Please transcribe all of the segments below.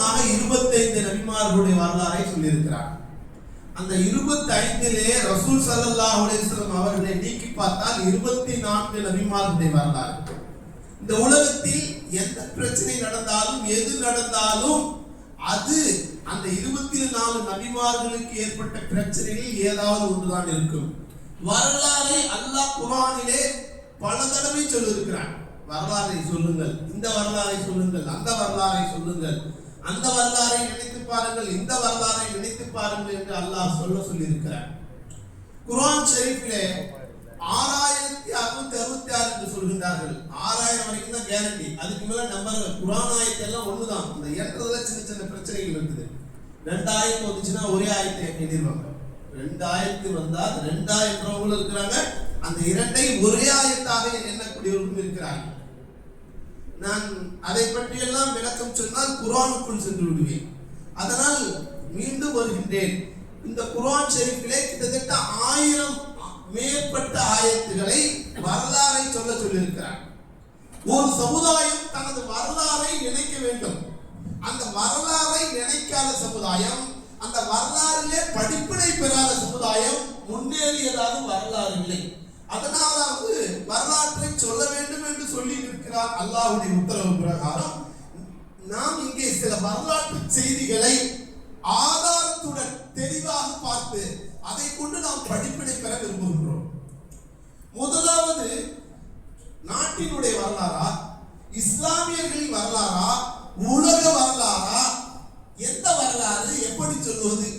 25 நபிமார்களுடைய வரலாறை சொல்லியிருக்கிறார். அந்த 25லே ரசூல் ஸல்லல்லாஹு அலைஹி வஸல்லம் அவர்களை நீக்கி பார்த்தால் 24 நபிமார்களுடைய வரலாறு. இந்த உலகத்தில் எந்த பிரச்சனை நடந்தாலும் எது நடந்தாலும் அது அந்த 24 நபிமார்களுக்கு ஏற்பட்ட பிரச்சனையில் ஏதாவது ஒன்றுதான் இருக்கும். வரலாறை அல்லாஹ் குர்ஆனிலே பல தடவை சொல்லியிருக்கிறான். வரலாறை சொல்லுங்கள், இந்த வரலாறை சொல்லுங்கள், அந்த வரலாறை சொல்லுங்கள், அந்த வரலாறை நினைத்து பாருங்கள், இந்த வரலாறை நினைத்து பாருங்கள் என்று அல்லாஹ் சொல்லி இருக்கிறார். குர்ஆன் ஷரீஃபிலே 6666 என்று சொல்கின்றார்கள். 6000 வரைக்கும் தான் கேரண்டி, அதுக்கு மேல நம்பர்கள். குர்ஆன் ஆயத்து எல்லாம் ஒண்ணுதான், அந்த ஏற்றதுல சின்ன சின்ன பிரச்சனைகள் இருக்குது. 2000 வந்துச்சுன்னா ஒரே ஆயத்தை எண்ணிடுவாங்க. 2000 வந்தால் 2000 இருக்கிறாங்க, அந்த இரண்டை ஒரே ஆயத்தாக எண்ணக்கூடியவர்களும் இருக்கிறார்கள். நான் அதை பற்றியெல்லாம் விளக்கம் சொன்னால் குர்ஆனுக்குள் சென்று விடுவேன். அதனால் மீண்டும் வருகின்றேன். இந்த குர்ஆன் ஷரீஃபிலே கிட்டத்தட்ட 1000 மேற்பட்ட ஆயத்துகளை வரலாறை சொல்லியிருக்கிறார். ஒரு சமுதாயம் தனது வரலாறை நினைக்க வேண்டும். அந்த வரலாறை நினைக்காத சமுதாயம், அந்த வரலாறிலே படிப்பினை பெறாத சமுதாயம் முன்னேறியதாக வரலாறு இல்லை. அதனாலாவது வரலாற்றை சொல்ல வேண்டும் என்று சொல்லி இருக்கிறார் அல்லாஹ்வுடைய உத்தரவு பிரகாரம். நாம் இங்கே சில வரலாற்று செய்திகளை ஆதாரத்துடன் தெளிவாக பார்த்து அதை கொண்டு நாம் படிப்பினை பெற விரும்புகின்றோம். முதலாவது, நாட்டினுடைய வரலாறா, இஸ்லாமியர்களின் வரலாறா, உலக வரலாறா, எந்த வரலாறு, எப்படி சொல்வது?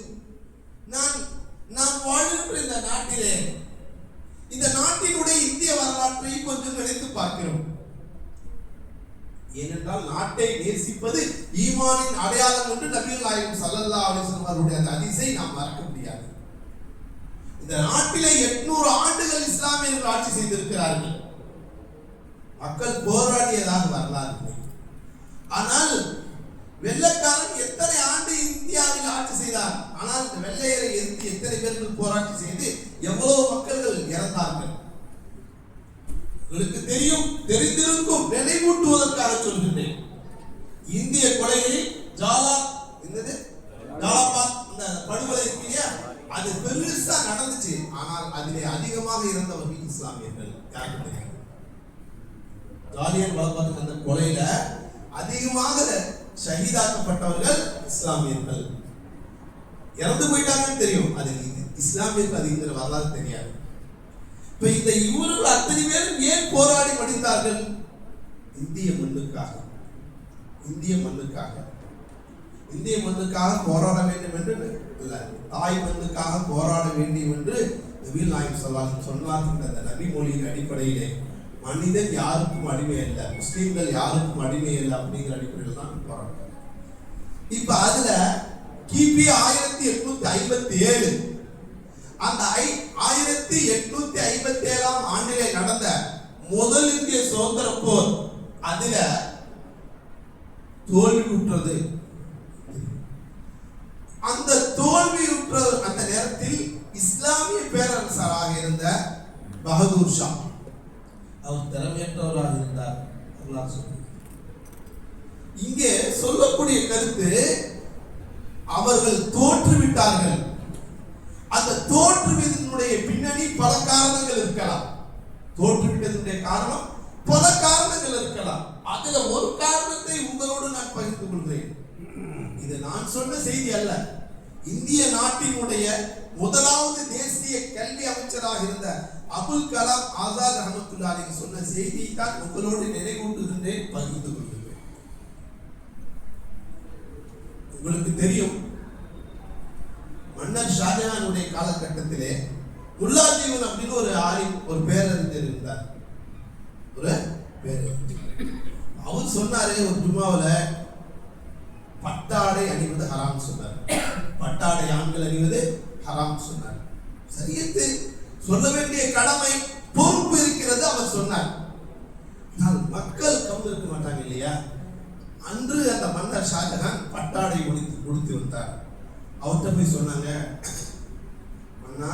நாம் வாழ்கின்ற இந்த நாட்டிலே, இந்த நாட்டினுடைய இந்திய வரலாற்றை கொஞ்சம் நினைத்து பார்க்கிறோம். ஏனென்றால் நாட்டை நேசிப்பது ஈமானின் அடையாளம் என்று நபிகள் நாயகம் ஸல்லல்லாஹு அலைஹி வஸல்லம் அவருடைய அந்த ஹதீஸை நாம் மறக்க முடியாது. இந்த நாட்டிலே 800 ஆண்டுகள் இஸ்லாமியர்கள் ஆட்சி செய்திருக்கிறார்கள். மக்கள் போராடியதாக வரலாறு இல்லை. ஆனால் வெள்ளைக்காரன் எத்தனை ஆண்டு இந்தியாவில் ஆட்சி செய்தார், ஆனால் இந்த வெள்ளையரை எதிர்த்து எத்தனை பேர்கள் போராட்டம் செய்து எவ்வளவு மக்கள் இறந்தார்கள் உங்களுக்கு தெரியும், தெரிந்திருக்கும். நினைவூட்டுவதற்காக சொல்கின்றேன். இந்திய கொலைகளில் ஜாலாபாத் இந்த படுகொலை இல்லையா, அது பெருசா நடந்துச்சு. ஆனால் அதிலே அதிகமாக இறந்தவர்கள் இஸ்லாமியர்கள். ஜாலியன் வாலாபாக் அந்த கொலையில அதிகமாக ஷஹீதாக்கப்பட்டவர்கள் இஸ்லாமியர்கள். இறந்து போயிட்டாங்கன்னு தெரியும், அது இஸ்லாமியர்கள் அதிகங்கிற வரலாறு தெரியாது. இப்ப இந்த இவர்கள் அத்தனை பேரும் ஏன் போராடி மடிந்தார்கள்? இந்திய மண்ணுக்காக. இந்திய மண்ணுக்காக போராட வேண்டும் என்று இல்ல, தாய் மண்ணுக்காக போராட வேண்டும் என்று நபிகள் நாயகம் ஸல்லல்லாஹு அலைஹி வஸல்லம் சொன்னார்கள். அந்த நபி மொழியின் அடிப்படையிலே மனிதன் யாருக்கும் அடிமை அல்ல, முஸ்லிம்கள் யாருக்கும் அடிமை அல்ல அப்படிங்கிற அடிப்படையில் தான் போராட்டம். இப்ப அதுல கிபி 1857 அந்த 1857 ஆண்டிலே நடந்த முதல் இந்திய சுதந்திர போர், அதுல தோல்வியுற்றது. அந்த தோல்வியுற்ற அந்த நேரத்தில் இஸ்லாமிய பேரரசராக இருந்த பகதூர் ஷா, அவர் திறமையற்றவராக இருந்தார். இங்கே சொல்லக்கூடிய கருத்து, அவர்கள் தோற்றுவிட்டார்கள். அந்த தோற்றுவினுடைய பின்னணி பல காரணங்கள் இருக்கலாம். தோற்றுவிட்டதனுடைய காரணம் பல காரணங்கள் இருக்கலாம். அதுல ஒரு காரணத்தை உங்களோடு நான் பகிர்ந்து கொள்கிறேன். இது நான் சொன்ன செய்தி அல்ல. இந்திய நாட்டினுடைய முதலாவது தேசிய கல்வி அமைச்சராக இருந்த அபுல் கலாம் ஆசாத் ரஹ்மத்துல்லாஹி அலைஹி சொன்ன செய்தியை தான் உங்களோடு நினைவூட்டுகின்றேன், பகிர்ந்து கொள்கிறேன். உங்களுக்கு தெரியும், மன்னர் ஷாஜஹானுடைய காலகட்டத்திலே முல்லாஜீவன் அப்படின்னு ஒரு பேரறிஞர் இருந்தார். ஒரு பேரறிஞர் அவர் சொன்னாரு, ஒரு ஜும்மாவுல பட்டாடை அணிவது ஹராம் சொன்னார். பட்டாடை ஆண்கள் அணிவது ஹராம் சொன்னார். சரியத்து சொல்ல வேண்டிய கடமை, பொறுப்பு இருக்கிறது அவர் சொன்னார். மக்கள் கவுந்து இருக்க மாட்டாங்க இல்லையா? அன்று அந்த மன்னர் ஷாஜஹான் பட்டாடை உடுத்தி வந்தார். அவர்கிட்ட போய் சொன்னாங்க, அண்ணா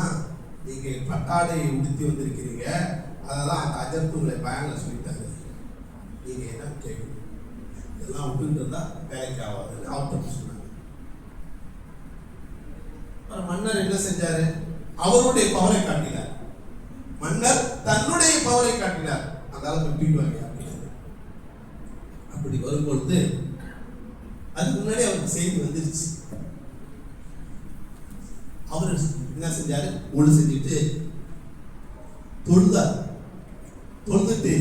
நீங்க பட்டாடை உடுத்தி வந்திருக்கிறீங்க, அதெல்லாம் அந்த அஜர்த்து உங்களை பயனில் சொல்லிட்டாங்க, நீங்க என்ன கேட்கணும். இதெல்லாம் விட்டுட்டு இருந்தா வேலைக்கு ஆகாதுன்னு அவர்கிட்ட சொன்னாங்க. மன்னர் என்ன செஞ்சாரு? அவருடைய பவரை காட்டினார். மன்னர் தன்னுடைய பவரை காட்டினார். அதனால விட்டுவாங்க. அப்படி வரும்பொழுது அதுக்கு முன்னாடி அவருக்கு செய்தி வந்துருச்சு. அவர் என்ன செஞ்சாரு? ஒழு செஞ்சுட்டு தொழுதார். தொழுதுட்டு,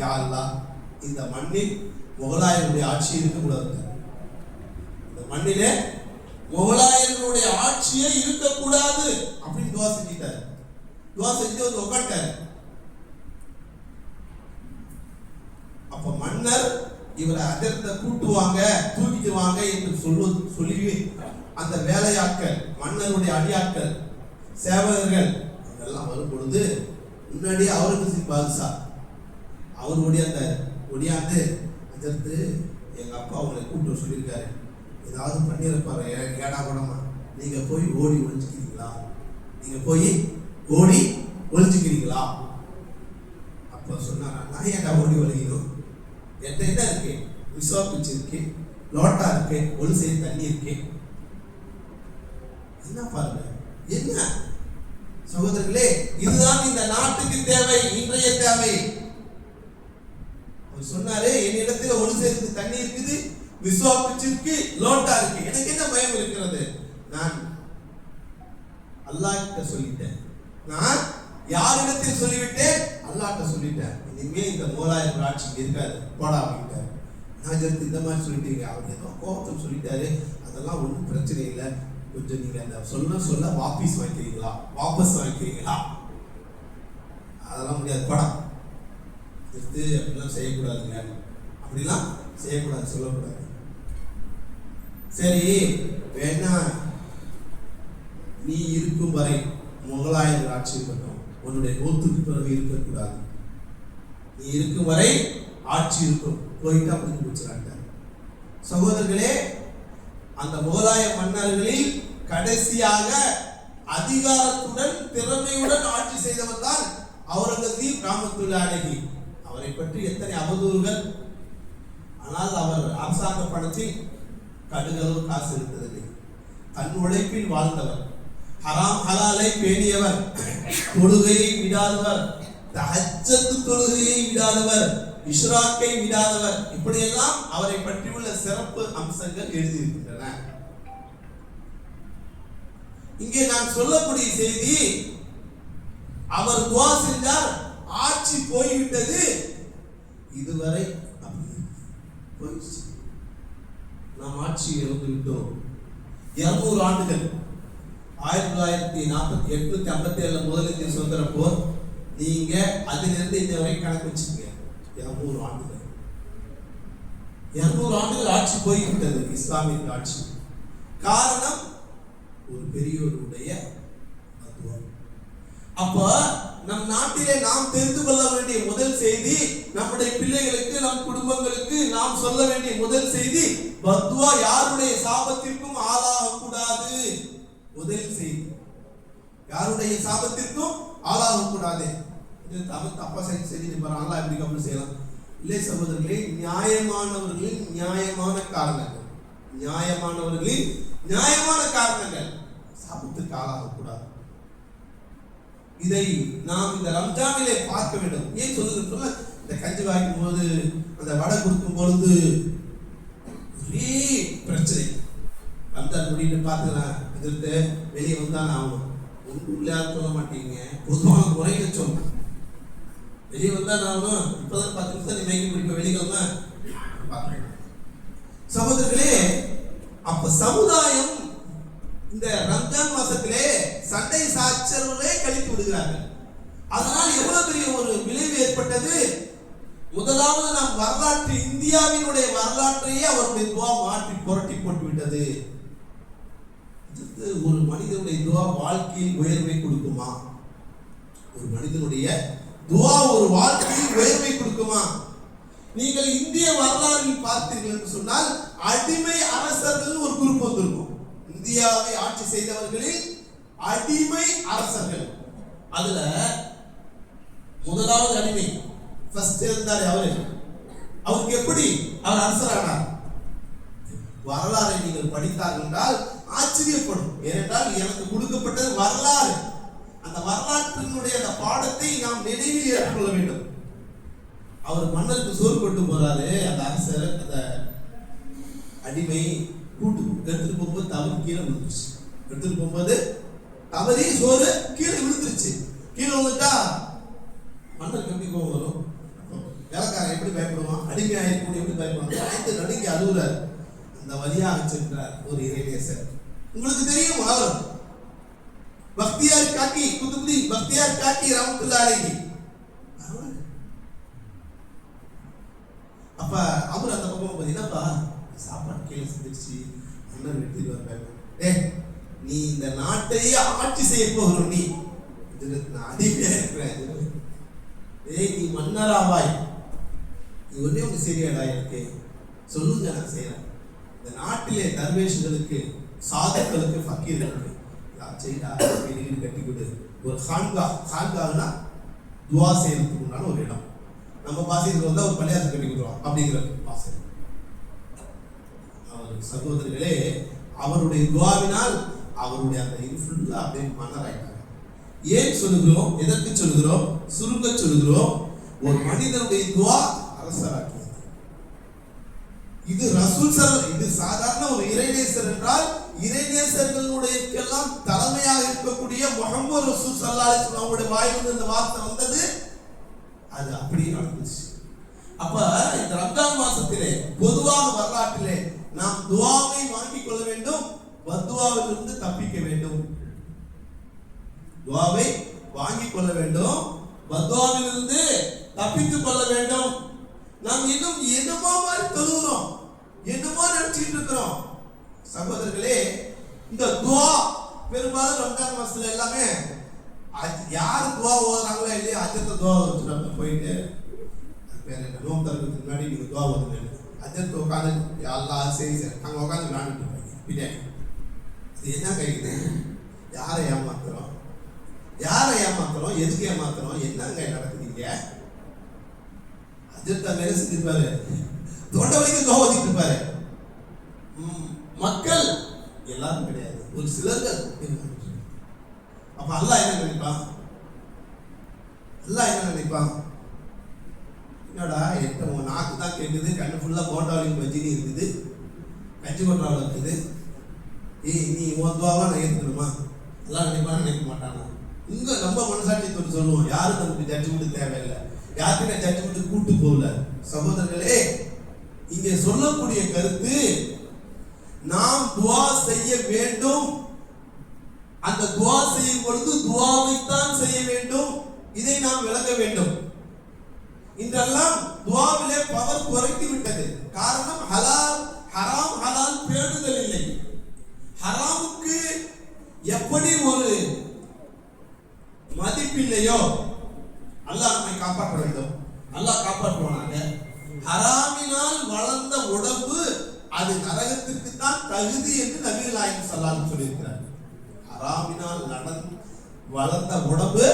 யா அல்லாஹ், இந்த மண்ணில் முகலாயருடைய ஆட்சி இருக்கக்கூடாது, இந்த மண்ணிலே முகலாயர்களுடைய ஆட்சியே இருக்கக்கூடாது அப்படின்னு துவா செஞ்சிட்டாரு. துவா செஞ்சு வந்து உட்காண்டாரு. அப்ப மன்னர் இவரை அதிர்ந்த கூட்டுவாங்க, தூக்கிட்டு வாங்க என்று சொல்லி அந்த வேலையாட்கள், மன்னருடைய அடியாட்கள், சேவகர்கள் அதெல்லாம் வரும் பொழுது முன்னாடியே அவருக்கு பாதுசா அவருடைய அந்த ஒடியாந்து அதிர்த்து, எங்க அப்பா அவங்களை கூட்டு சொல்லியிருக்காரு, ஏதாவது பண்ணியிருப்பாரு ஏடா கூடமா, நீங்க போய் ஓடி ஒழிஞ்சுக்கிறீங்களா, நீங்க போய் ஓடி ஒழிஞ்சுக்கிறீங்களா? அப்ப சொன்னாரா, நான் ஏடா ஓடி ஒழிக்கணும், என்கிட்ட என்ன இருக்கு, விசுவாப்பிச்சு இருக்கு, லோட்டா இருக்கு, ஒளி செய்ய தண்ணி இருக்கு, என்ன பாருங்க. என்ன சகோதரர்களே, இதுதான் இந்த நாட்டுக்கு தேவை, இன்றைய தேவை. அவர் சொன்னாரு, என்னிடத்தில் ஒளி செய்யறதுக்கு தண்ணி இருக்குது, விசுவாப்பிச்சு இருக்கு, லோட்டா இருக்கு, எனக்கு என்ன பயம் இருக்கிறது? நான் அல்லாஹ் கிட்ட சொல்லிட்டேன், நான் யாரிடத்தில் சொல்லிவிட்டேன்? அல்லாஹ்ட்ட சொல்லிட்டேன். இனிமே இந்த முகலாயர் ஆட்சி இருக்காது, போடா அப்படின்ட்டாரு. நான் இந்த மாதிரி சொல்லிட்டீங்க, அவர் ஏதோ கோபத்தில் சொல்லிட்டாரு, அதெல்லாம் ஒன்றும் பிரச்சனை இல்லை, கொஞ்சம் நீங்க அந்த சொல்ல வாபஸ் வாங்கிக்கிறீங்களா? அதெல்லாம் முடியாது, படம் எடுத்து அப்படிலாம் செய்யக்கூடாதுங்க, அப்படிலாம் செய்யக்கூடாது, சொல்லக்கூடாது. சரி வேணா, நீ இருக்கும் வரை முகலாயர் ஆட்சி இருக்கட்டும், உன்னுடைய நோத்துக்கு பிறகு இருக்கக்கூடாது, நீ இருக்கும் வரை ஆட்சி இருக்கும், போயிட்டு அப்படி முடிச்சுறாங்க. சகோதரர்களே, அந்த முகலாய மன்னர்களில் கடைசியாக அதிகாரத்துடன் திறமையுடன் ஆட்சி செய்தவர் தான் அவுரங்கசீப் ரஹ்மத்துல்லாஹி அலைஹி. அவரை பற்றி எத்தனை அவதூறுகள்! ஆனால் அவர் அரசாங்க பணத்தில் கடுகளவு காசு இருந்ததில்லை. தன் உழைப்பில் வாழ்ந்தவர், ஹராம் ஹலாலை பேணியவர், தொழுகையை விடாதவர், தஹஜ்ஜத் தொழுகையை விடாதவர், இஷ்ராக்கை விடாதவர், இப்படியெல்லாம் அவரை பற்றியுள்ள சிறப்பு அம்சங்கள் எழுதியிருக்கின்றன. இங்கே நான் சொல்லக்கூடிய செய்தி, அவர் துஆ செஞ்சார், ஆட்சி போய்விட்டது, இதுவரை போயிடுச்சு, நாம் ஆட்சி இழந்து விட்டோம். 200 ஆண்டுகள், 1957 முதல் இந்திய சுதந்திர போர், நீங்க அதிலிருந்து இந்த வரை கணக்கு வச்சுக்கீங்க, 200 ஆண்டுகள். 200 ஆண்டுகள் ஆட்சி போய்விட்டது, இஸ்லாமிய ஆட்சி. காரணம் ஒரு பெரியோருடைய தத்துவம். அப்ப நம் நாட்டிலே நாம் தெரிந்து கொள்ள வேண்டிய முதல் செய்தி, நம்முடைய பிள்ளைகளுக்கு, நம் குடும்பங்களுக்கு நாம் சொல்ல வேண்டிய முதல் செய்தி, பத்வா யாருடைய சாபத்திற்கும் ஆளாக கூடாது. முதல் செய்தி, யாருடைய சாபத்திற்கும் ஆளாக கூடாது. இது தப்பா செஞ்சுட்டு போறாங்களா, எப்படி கப்பல் செய்யலாம்? இல்லை சகோதரர்களே, நியாயமானவர்களின் நியாயமான காரணங்கள், நியாயமானவர்களின் நியாயமான காரணங்கள் சாபத்துக்கு ஆளாக கூடாது. இதை நாம் இந்த ரம்ஜானிலே பார்க்க வேண்டும். ஏன் சொல்லுங்க, இந்த கஞ்சி வாங்கும் போது, அந்த வடை கொடுக்கும் பொழுது ஒரே பிரச்சனை. ரம்ஜான் முடிட்டு பார்த்துக்கலாம், எதிர்த்து வெளியே வந்தான் ஆகணும், உள்ளே சொல்ல மாட்டீங்க, பொதுவான முறையில சொல்லணும், வெளியே வந்தான் ஆகணும். இப்பதான் 10 நிமிஷம் நீ மேய்க்க முடியும், வெளிக்கிழமை. சகோதரர்களே, அப்ப சமுதாயம் இந்த ரம்ஜான் மாசத்திலே சண்டை சாச்சரவுகளே கழித்து விடுகிறார்கள். அதனால் எவ்வளவு பெரிய ஒரு விளைவு ஏற்பட்டது. முதலாவது நாம் வரலாற்று, இந்தியாவினுடைய வரலாற்றையே அவருடைய துவா மாற்றி புரட்டி போட்டு விட்டது. ஒரு மனிதனுடைய துவா வாழ்க்கையில் உயர்வை கொடுக்குமா? ஒரு மனிதனுடைய துவா ஒரு வாழ்க்கையில் உயர்வை கொடுக்குமா? நீங்கள் இந்திய வரலாற்றில் பார்த்தீர்கள் என்று சொன்னால், அடிமை அரசர்கள் ஒரு குரூப் வந்திருக்கும். இந்தியாவை ஆட்சி செய்தவர்களில் அடிமை அரசர்கள், அதுல முதலாவது அடிமை ஃபர்ஸ்ட் இருந்தார். அவருக்கு எப்படி அவர் அரசரானார். வரலாறை நீங்கள் படித்தார்கள் என்றால் ஆச்சரியப்படும். ஏனென்றால் எனக்கு கொடுக்கப்பட்டது வரலாறு. அந்த வரலாற்றினுடைய அந்த பாடத்தை நாம் நினைவில் ஏற்றுக்கொள்ள வேண்டும். அவர் மன்னருக்கு சோறு கொண்டு போறாரு. அந்த அரசர் அந்த அடிமை கூட்டு எடுத்துட்டு போகும்போது தவறி கீழே விழுந்துருச்சு. எடுத்துட்டு போகும்போது தவறி சோறு கீழே விழுந்துருச்சு. கீழே வந்துட்டா மன்னருக்கு எப்படி கோபம் வரும்? வேலைக்காரன் எப்படி பயப்படுவான்? அடிமையா இருக்கணும் எப்படி பயப்படுவான்? அனைத்து நடுங்கி அழுகுறாரு. அந்த வழியாக சென்றார் ஒரு இறைநேசர். உங்களுக்கு தெரியும், அவர் பக்தியார் காக்கி குதுபுதி பக்தியார் காக்கி ரஹ்மத்துல்லாஹி அலைஹி. அப்ப அவர் அந்த பக்கம் பார்த்தீங்கன்னா சாப்பாடு கீழே சிந்திச்சு மன்னர் எடுத்துட்டு வந்தாங்க. நீ இந்த நாட்டையே ஆட்சி செய்ய போகிற, நீ நான் அடிமையா இருக்கிறேன், நீ மன்னராவாய், நீ ஒன்னே ஒன்று சரியாடா, எனக்கு சொல்லுங்க நான் செய்யறேன். இந்த நாட்டிலே தர்வேஷர்களுக்கு சாதுக்களுக்கு ஃபக்கீர்களுக்கு வீடு கட்டி கொடு. ஒரு கான்கானா துவா செய்யறதுக்கு உண்டான ஒரு இடம். நம்ம பாசையில் வந்தா ஒரு பள்ளியாசம் கட்டி கொடுறோம் அப்படிங்கிற பாசை. அவர் சகோதரர்களே, அவருடைய துவாவினால் அவருடைய அந்த இன்ஃபுல்லா அப்படியே மன்னராயிட்டாங்க. ஏன் சொல்லுகிறோம்? எதற்கு சொல்லுகிறோம்? சுருங்க சொல்லுகிறோம். ஒரு மனிதனுடைய துவா அரசராக்கியது. இது ரசூல் சல்லல்லாஹு, இது சாதாரண ஒரு இறைநேசர் என்றால் இறைநேசர்களுடைய எல்லாம் தலைமையாக இருக்கக்கூடிய முஹம்மது ரசூல் ஸல்லல்லாஹு அலைஹி வஸல்லம் அவருடைய வாயிலிருந்து இந்த வார்த்தை வந்தது. அது அப்படியே நடந்துச்சு. அப்ப இந்த ரம்ஜான் மாசத்திலே பொதுவாக வரலாற்றிலே நாம் துஆவை வாங்கிக் கொள்ள வேண்டும், பத்வாவிலிருந்து தப்பிக்க வேண்டும். துஆவை வாங்கிக் கொள்ள வேண்டும், பத்வாவிலிருந்து தப்பித்துக் கொள்ள வேண்டும். நாம் இன்னும் என்னமோ மாதிரி தொழுகிறோம், என்னமோ நினைச்சிட்டு இருக்கிறோம். சகோதரர்களே, இந்த துஆ பெரும்பாலும் ரம்ஜான் மாசத்துல எல்லாமே யார் துஆ ஓதுறாங்களோ இல்லையா, அஜத்த துஆ வச்சுட்டாங்க. போயிட்டு வேற என்ன நோம்பு தரதுக்கு முன்னாடி நீங்க துஆ ஓதுங்க. அஜத்த உட்காந்து அல்லாஹ் சரி சரி அங்க உட்காந்து விளையாண்டுட்டு இருப்பாங்க பின்னாடி. இது என்ன கைது? யாரை ஏமாத்துறோம்? யாரை ஏமாத்துறோம்? எதுக்கு ஏமாத்துறோம்? என்னங்க நடக்குதுங்க? அஜத்த வேலை செஞ்சிருப்பாரு, தொண்டை வரைக்கும் துஆ ஓதிட்டு இருப்பாரு. மக்கள் எல்லாரும் கிடையாது, ஒரு சிலர்கள். அப்ப அல்லாஹ் என்ன நினைப்பான்? அல்லாஹ் என்ன நினைப்பான்? என்னடா எட்ட உன் நாக்கு தான் கேட்குது, கண்ணு ஃபுல்லா போட்டாவின் பஜ்ஜினி இருக்குது, கஞ்சி கொட்டாவில் இருக்குது, நீ உன் துவாவா நான் ஏற்றுக்கணுமா? எல்லாம் நினைப்பான்னு நினைக்க மாட்டானா? இங்க நம்ம மனசாட்சி தொட்டு சொல்லுவோம், யாரும் நமக்கு ஜட்ஜ்மெண்ட் தேவையில்லை, யாருக்குமே ஜட்ஜ்மெண்ட் கூட்டு போகல. சகோதரர்களே, இங்கே சொல்லக்கூடிய கருத்து, நாம் துஆ செய்ய வேண்டும். அந்த துஆ செய்யும் பொழுது துஆவைத்தான் செய்ய வேண்டும். இதை நாம் விளங்க வேண்டும். இன்றெல்லாம் துஆவிலே பவர் குறைத்து விட்டது. காரணம் ஹலால் ஹராம், ஹலால் பேணுதல் இல்லை. ஹராமுக்கு எப்படி ஒரு மதிப்பில்லையோ அல்லாஹ் நம்மை காப்பாற்ற வேண்டும். அல்லாஹ் காப்பாற்றுவானாங்க. ஹராமினால் வளர்ந்த உடம்பு அது நரகத்திற்கு தான் தகுதி என்று நபிகள் நாயகம் ஸல்லல்லாஹு அலைஹி சொல்லியிருக்கிறார். ஹராமினால் வளர்ந்த உடம்பு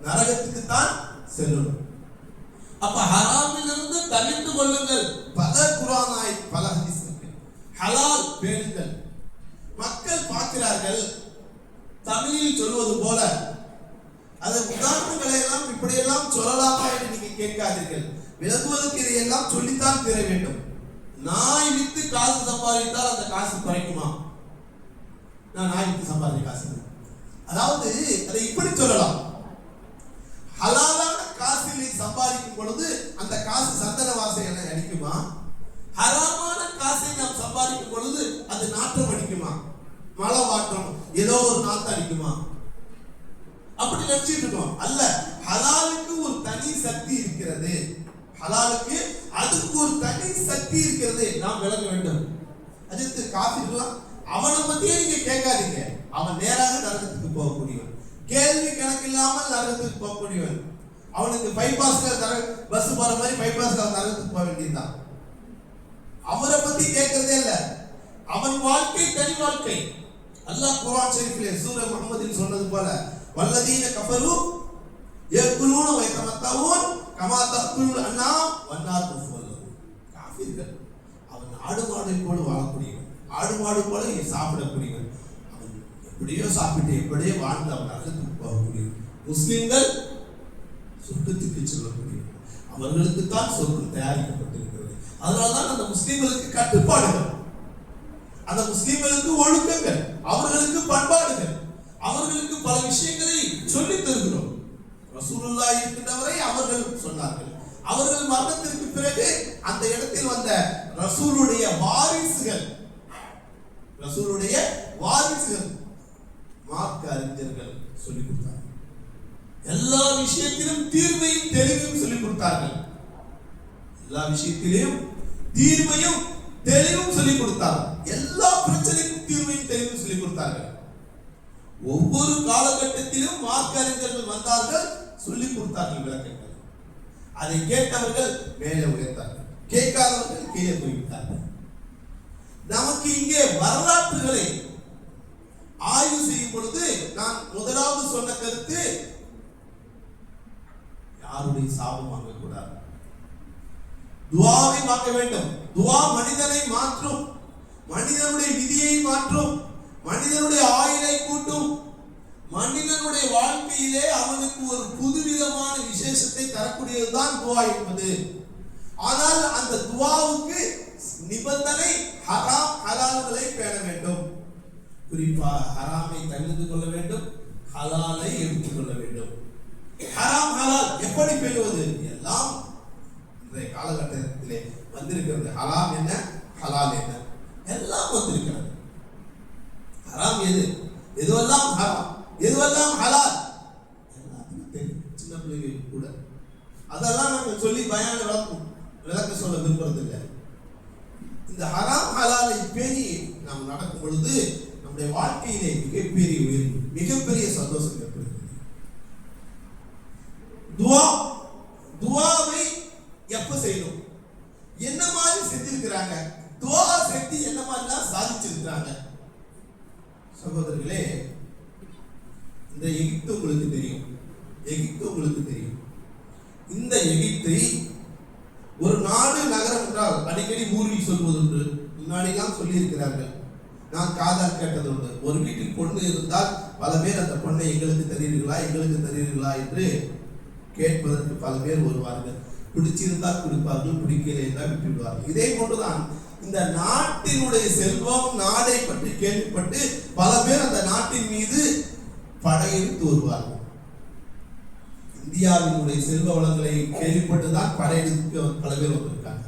நரகத்துக்கு தான் செல்லும். அப்ப ஹராமிலிருந்து தவிர்த்து கொள்ளுங்கள். பல குர்ஆன் ஆயத், பல ஹதீஸ் இருக்கு. ஹலால் பேணுங்கள். மக்கள் பார்க்கிறார்கள், தமிழில் சொல்வது போல அது உதாரணங்களை எல்லாம் இப்படியெல்லாம் சொல்லலாமா என்று நீங்க கேட்காதீர்கள். விளங்குவதற்கு இதையெல்லாம் சொல்லித்தான் தர வேண்டும். நாய் வித்து காசு சம்பாதித்தால் அந்த காசு குறைக்குமா? நான் நாய் வித்து சம்பாதிக்க காசு, அதாவது அதை இப்படி சொல்லலாம். ஹலாலான காசில் சம்பாதிக்கும் பொழுது அந்த காசு சந்தன வாசனை அடிக்குமா? ஹராமான காசை நாம் சம்பாதிக்கும் பொழுது அது நாற்றம் அடிக்குமா? மழை வாட்டம் ஏதோ ஒரு நாற்றம் அடிக்குமா? அப்படி நினைச்சிட்டு இருக்கோம். அல்ல, ஹலாலுக்கு ஒரு தனி சக்தி இருக்கிறது. ஹலாலுக்கு அதுக்கு ஒரு தனி சக்தி இருக்கிறது, நாம் விளங்க வேண்டும். அஜித்து காஃபிர்லாம் அவனை பத்தியே நீங்க கேட்காதீங்க. அவன் நேராக நரகத்துக்கு போகக்கூடியவன், கேள்வி கணக்கு இல்லாமல் நரகத்துக்கு போகக்கூடியவன். அவனுக்கு பைபாஸ்ல பஸ் போற மாதிரி பைபாஸ்ல நரகத்துக்கு போக வேண்டியதுதான். அவரை பத்தி கேட்கறதே இல்ல. அவன் வாழ்க்கை தனி வாழ்க்கை. அல்லாஹ் குர்ஆன் ஷரீஃபிலே சூரா முஹம்மதில் சொன்னது போல, வல்லதீன கஃபரு யகுலூன வ யதமத்தஊன் கமா தகுல் அன்னாம் வன்னார் துஃபல்லு. பார்ப்பீர்கள், அவன் ஆடு மாடு போல வாழக்கூடியவன், ஆடு மாடு போல சாப்பிடக்கூடியவன், அவன் எப்படியோ சாப்பிட்டு எப்படியோ வாழ்ந்து அவன் நரகத்துக்கு போகக்கூடியவன். முஸ்லிம்கள் சொர்க்கத்துக்கு செல்லக்கூடியவன், அவர்களுக்கு தான் சொர்க்கம் தயாரிக்கப்பட்டிருக்கிறது. அதனால்தான் அந்த முஸ்லிம்களுக்கு கட்டுப்பாடுகள், அந்த முஸ்லிம்களுக்கு ஒழுக்கங்கள், அவர்களுக்கு பண்பாடுகள், அவர்களுக்கு பல விஷயங்களை சொல்லித் தருகிறோம். ரசூலுல்லாஹ் இருக்கின்றவரை அவர்கள் சொன்னார்கள். அவர்கள் மரணத்திற்கு பிறகு அந்த இடத்தில் வந்த ரசூலுடைய வாரிசுகள் மார்க்க அறிஞர்கள் சொல்லிக் கொடுத்தார்கள். எல்லா விஷயத்திலும் தீர்வையும் தெளிவையும் சொல்லிக் கொடுத்தார்கள். எல்லா விஷயத்திலும் தீர்வையும் தெளிவும் சொல்லிக் கொடுத்தார்கள். எல்லா பிரச்சனைக்கும் தீர்வையும் தெளிவும் சொல்லிக் கொடுத்தார்கள். ஒவ்வொரு காலகட்டத்திலும் மார்க்க அறிஞர்கள் வந்தார்கள், சொல்லிக் கொடுத்தார்கள் விளக்கங்கள். அதை கேட்டவர்கள் மேலே உயர்த்தார்கள், கேட்காதவர்கள் கீழே போய்விட்டார்கள். நமக்கு இங்கே வரலாற்றுகளை ஆய்வு செய்யும் பொழுது நான் முதலாவது சொன்ன கருத்து, யாருடைய சாபம் வாங்கக்கூடாது, துஆவை வாங்க வேண்டும். துஆ மனிதனை மாற்றும், மனிதனுடைய விதியை மாற்றும், மனிதனுடைய ஆயுளை கூட்டும், மனிதனுடைய வாழ்க்கையிலே அவனுக்கு ஒரு புதுவிதமான விசேஷத்தை தரக்கூடியதுதான் துஆ என்பது. ஆனால் அந்த துஆவுக்கு நிபந்தனை ஹராம் ஹலால்களை பேண வேண்டும். குறிப்பாக ஹராமை தவிர்த்து கொள்ள வேண்டும், ஹலாலை எடுத்துக் கொள்ள வேண்டும். ஹராம் ஹலால் எப்படி பேணுவது எல்லாம் இன்றைய காலகட்டத்திலே வந்திருக்கிறது. ஹராம் என்ன, ஹலால் என்ன, எல்லாம் வந்திருக்கிறது. ஹராம் எது, எதுவெல்லாம் ஹராம், எதுவெல்லாம் ஹலால் எல்லாத்துக்கும் தெரியும். சின்ன பிள்ளைகளுக்கு கூட அதெல்லாம் நாங்க சொல்லி பயான விளக்க சொல்ல விரும்புறதில்லை. இந்த ஹராம் ஹலாலை பேணி நாம் நடக்கும் பொழுது நம்முடைய வாழ்க்கையிலே மிகப்பெரிய உயர்வு, மிகப்பெரிய சந்தோஷம் ஏற்படுகிறது. துஆவை எப்ப செய்யணும், என்ன மாதிரி செஞ்சிருக்கிறாங்க, துஆ செஞ்சு என்ன மாதிரிலாம் சாதிச்சிருக்கிறாங்க. சகோதரர்களே, இந்த எகிப்து உங்களுக்கு தெரியும், எகிப்து உங்களுக்கு தெரியும். இந்த எகிப்தை ஒரு நாடு நகரம் என்றால் அடிக்கடி ஊர்வி சொல்வதுண்டு, முன்னாடிலாம் சொல்லி இருக்கிறார்கள், நான் காதால் கேட்டதுண்டு. ஒரு வீட்டில் பொண்ணு இருந்தால் பல பேர் அந்த பொண்ணை எங்களுக்கு தருவீர்களா, எங்களுக்கு தருவீர்களா என்று கேட்பதற்கு பல பேர் வருவார்கள். பிடிச்சிருந்தால் கொடுப்பார்கள், பிடிக்கலை என்றால் விட்டுவிடுவார்கள். இதே போன்றுதான் இந்த நாட்டினுடைய செல்வம், நாடை பற்றி கேள்விப்பட்டு பல பேர் அந்த நாட்டின் மீது படையெடுத்து வருவார்கள். இந்தியாவினுடைய செல்வ வளங்களை கேள்விப்பட்டுதான் படையெடுத்து பல பேர் வந்திருக்காங்க.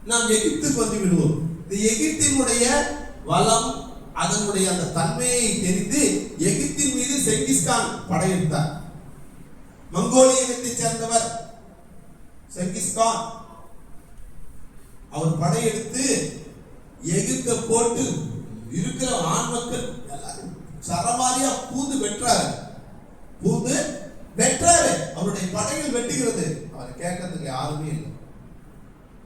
நாம் எகிப்துக்கு வந்து விடுவோம். இந்த எகிப்தினுடைய வளம், அதனுடைய அந்த தன்மையை தெரிந்து எகிப்தின் மீது செங்கிஸ்கான் படையெடுத்தார். மங்கோலிய இனத்தை சேர்ந்தவர் செங்கிஸ்கான். அவர் படையெடுத்து எகிப்தை போட்டு இருக்கிற ஆண் மக்கள் எல்லாரும் சரமாரியா பூந்து வெற்றாரு. அவருடைய படைகள் வெட்டுகிறது. அவரை கேட்கறதுக்கு யாருமே இல்லை.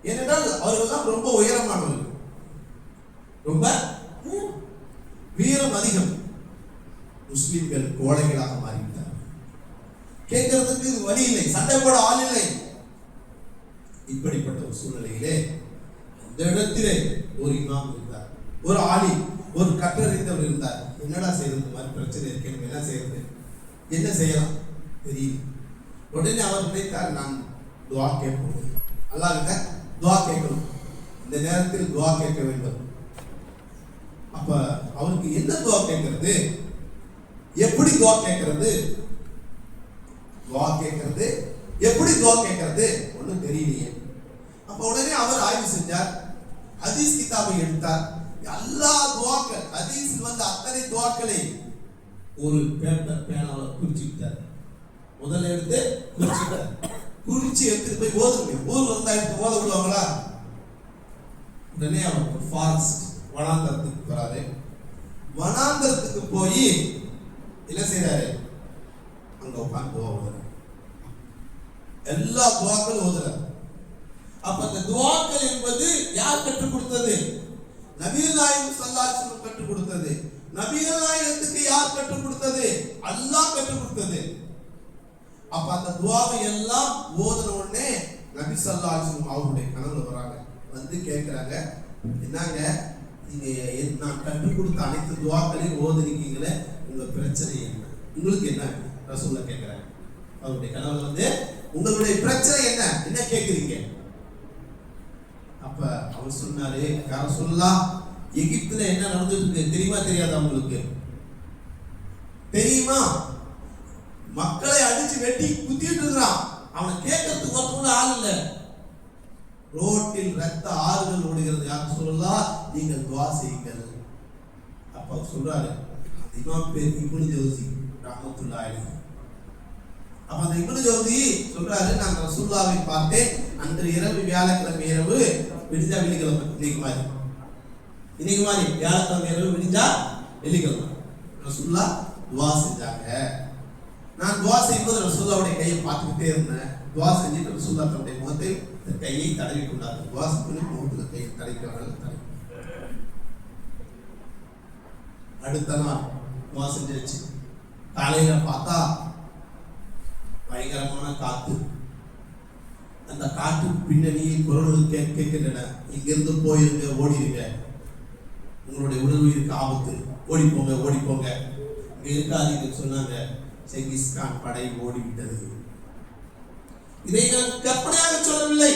ஏனென்றால் அவர்கள் தான் ரொம்ப உயரமானவர்கள், ரொம்ப வீரம் அதிகம். முஸ்லிம்கள் கோழைகளாக மாறிவிட்டார்கள். கேட்கறதுக்கு வழி இல்லை, சண்டை போட ஆள் இல்லை. இப்படிப்பட்ட ஒரு சூழ்நிலையிலே அந்த இடத்திலே ஒரு இமாம் இருந்தார், ஒரு ஆலி, ஒரு கற்றறிந்தவர் இருந்தார். என்னடா செய்யறது, இந்த மாதிரி பிரச்சனை இருக்கேன், என்ன செய்யறது, என்ன செய்யலாம் தெரியும். உடனே அவர் நினைத்தார், நான் துஆ கேட்போம், அல்லாஹ் கிட்ட துஆ கேட்கணும், இந்த நேரத்தில் துஆ கேட்க வேண்டும். அப்ப அவருக்கு என்ன துஆ கேட்கிறது, எப்படி துஆ கேட்கிறது, எப்படி துஆ கேட்கிறது ஒன்றும் தெரியலையே. அப்ப உடனே அவர் ஆய்வு செஞ்சார், ஹதீஸ் கிதாபை எடுத்தார். எல்லா துஆக்கள், ஹதீஸில் வந்த அத்தனை துஆக்களை ஒரு பேப்பர் பேனால குறிச்சிட்டார். முதல்ல எடுத்து குறிச்சிட்டார். குறிச்சி எடுத்துட்டு போய் ஓதுங்க. ஊர்ல இருந்தா எடுத்து ஓத விடுவாங்களா? உடனே அவர் ஒரு ஃபாரஸ்ட், வனாந்தரத்துக்கு போறாரு. வனாந்தரத்துக்கு போய் என்ன செய்யறாரு, அங்க உட்கார்ந்து துஆ ஓதுறாரு. எல்லா துஆக்களும் ஓதுறாரு. அப்ப அந்த துஆக்கள் என்பது யார் கற்றுக் கொடுத்தது? நபிகள் நாயகம் ஸல்லல்லாஹு அலைஹி வஸல்லம் கற்றுக் கொடுத்தது. நபிகள் நாயகத்துக்கு யார் கற்றுக் கொடுத்தது? அல்லாஹ் கற்றுக் கொடுத்தது. அப்ப அந்த துஆவை எல்லாம் ஓதுன உடனே நபி ஸல்லல்லாஹு அலைஹி வஸல்லம் அவருடைய கனவுல வராங்க. வந்து கேட்குறாங்க, என்னங்க நீங்க நான் கற்றுக் கொடுத்த அனைத்து துவாக்களையும் ஓதுனீங்களே, உங்க பிரச்சனை என்ன, உங்களுக்கு என்ன ரசூலுல்லாஹ் கேட்குறாங்க. அவருடைய கனவுல வந்து உங்களுடைய பிரச்சனை என்ன, என்ன கேட்குறீங்க? அப்ப அவர் சொன்னாரு, யா ரசூலுல்லாஹ், எகிப்துல என்ன நடந்துட்டு தெரியுமா தெரியாதா உங்களுக்கு? தெரியுமா? மக்களை அடிச்சு வெட்டி குத்திட்டு இருக்கிறான். அவனை கேட்கறதுக்கு ஒருத்தவங்க ஆள் இல்ல. ரோட்டில் ரத்த ஆறுகள் ஓடுகிறது. யா ரசூலுல்லாஹ், நீங்கள் துஆ செய்யுங்கள். அப்ப அவர் சொல்றாரு, அந்த இமாம் பேர் இப்னு ஜௌசி ரஹ்மத்துல்லாஹி அலைஹி. அப்ப அந்த இப்னு ஜௌசி சொல்றாரு, நான் ரசூலுல்லாஹ்வை பார்த்தேன் அன்று இரவு, வியாழக்கிழமை இரவு விடிஞ்சா வெள்ளிக்கிழமை, இன்னைக்கு மாதிரி வியாழக்கிழமை இரவு விடிஞ்சா வெள்ளிக்கிழமை ரசூலுல்லாஹ் துஆ செஞ்சாங்க. நான் துஆ செய்யும்போது ரசூலுல்லாஹ்வுடைய கையை பார்த்துக்கிட்டே இருந்தேன். துஆ செஞ்சுட்டு ரசூலுல்லாஹ் தன்னுடைய முகத்தை கையை தடவி கொண்டார்கள். துஆ செஞ்சு முகத்துல கையை தடவிக்கிறார்கள். அடுத்த நாள் துஆ செஞ்சிருச்சு. காலையில பார்த்தா பயங்கரமான காத்து. அந்த காட்டு பின்னணியில் குரல்கள் கேட்கின்றன, இங்கிருந்து போயிருங்க, ஓடிடுங்க, உங்களுடைய உடல் உயிருக்கு ஆபத்து, ஓடி போங்க, ஓடி போங்க, இங்க இருக்காதீங்கன்னு சொன்னாங்க. செங்கிஸ்கான் படை ஓடிவிட்டது. இதை நான் கற்பனையாக சொல்லவில்லை.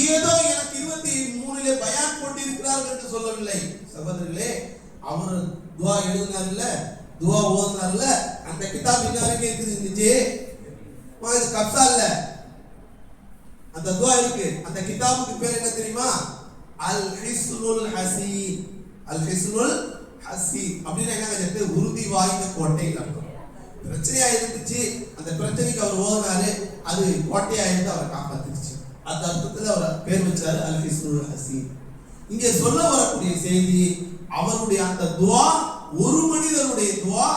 ஏதோ எனக்கு 23 பயான் கொண்டிருக்கிறார்கள் என்று சொல்லவில்லை. சகோதரர்களே, அவர் துஆ எழுதினார்ல, துஆ ஓதுனார்ல, அந்த கிதாப் இன்னைக்கு இருந்துச்சு. இது கப்சா இல்ல, அந்த துஆ இருக்கு. அந்த கிதாபுக்கு பேர் என்ன தெரியுமா? அல் ஹிஸ்னுல் ஹசீன். அல் ஹிஸ்னுல் ஹசீன் அப்படின்னா என்ன? உறுதி வாய்ந்த கோட்டை அர்த்தம். பிரச்சனையா இருந்துச்சு, அந்த பிரச்சனைக்கு அவர் ஓதுனாரு, அது கோட்டையா இருந்து அவரை காப்பாத்திருச்சு. அந்த அர்த்தத்துல அவர் பேர் வச்சாரு அல் ஹிஸ்னுல் ஹசீன். இங்கே சொல்ல வரக்கூடிய செய்தி, அவருடைய அந்த துஆ, ஒரு மனிதனுடைய துஆ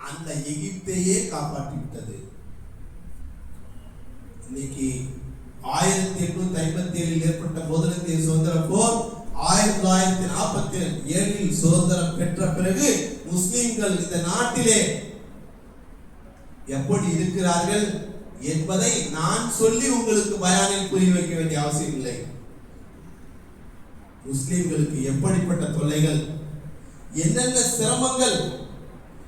அந்த எகிப்தையே காப்பாற்றி விட்டது. இன்னைக்கு 1857 ஏற்பட்ட முதலிந்திய சுதந்திர போர் 1947 சுதந்திரம் பெற்ற பிறகு முஸ்லிம்கள் இந்த நாட்டிலே எப்படி இருக்கிறார்கள் என்பதை நான் சொல்லி உங்களுக்கு பயானில் புரிய வைக்க வேண்டிய அவசியம் இல்லை. முஸ்லிம்களுக்கு எப்படிப்பட்ட தொல்லைகள், என்னென்ன சிரமங்கள்,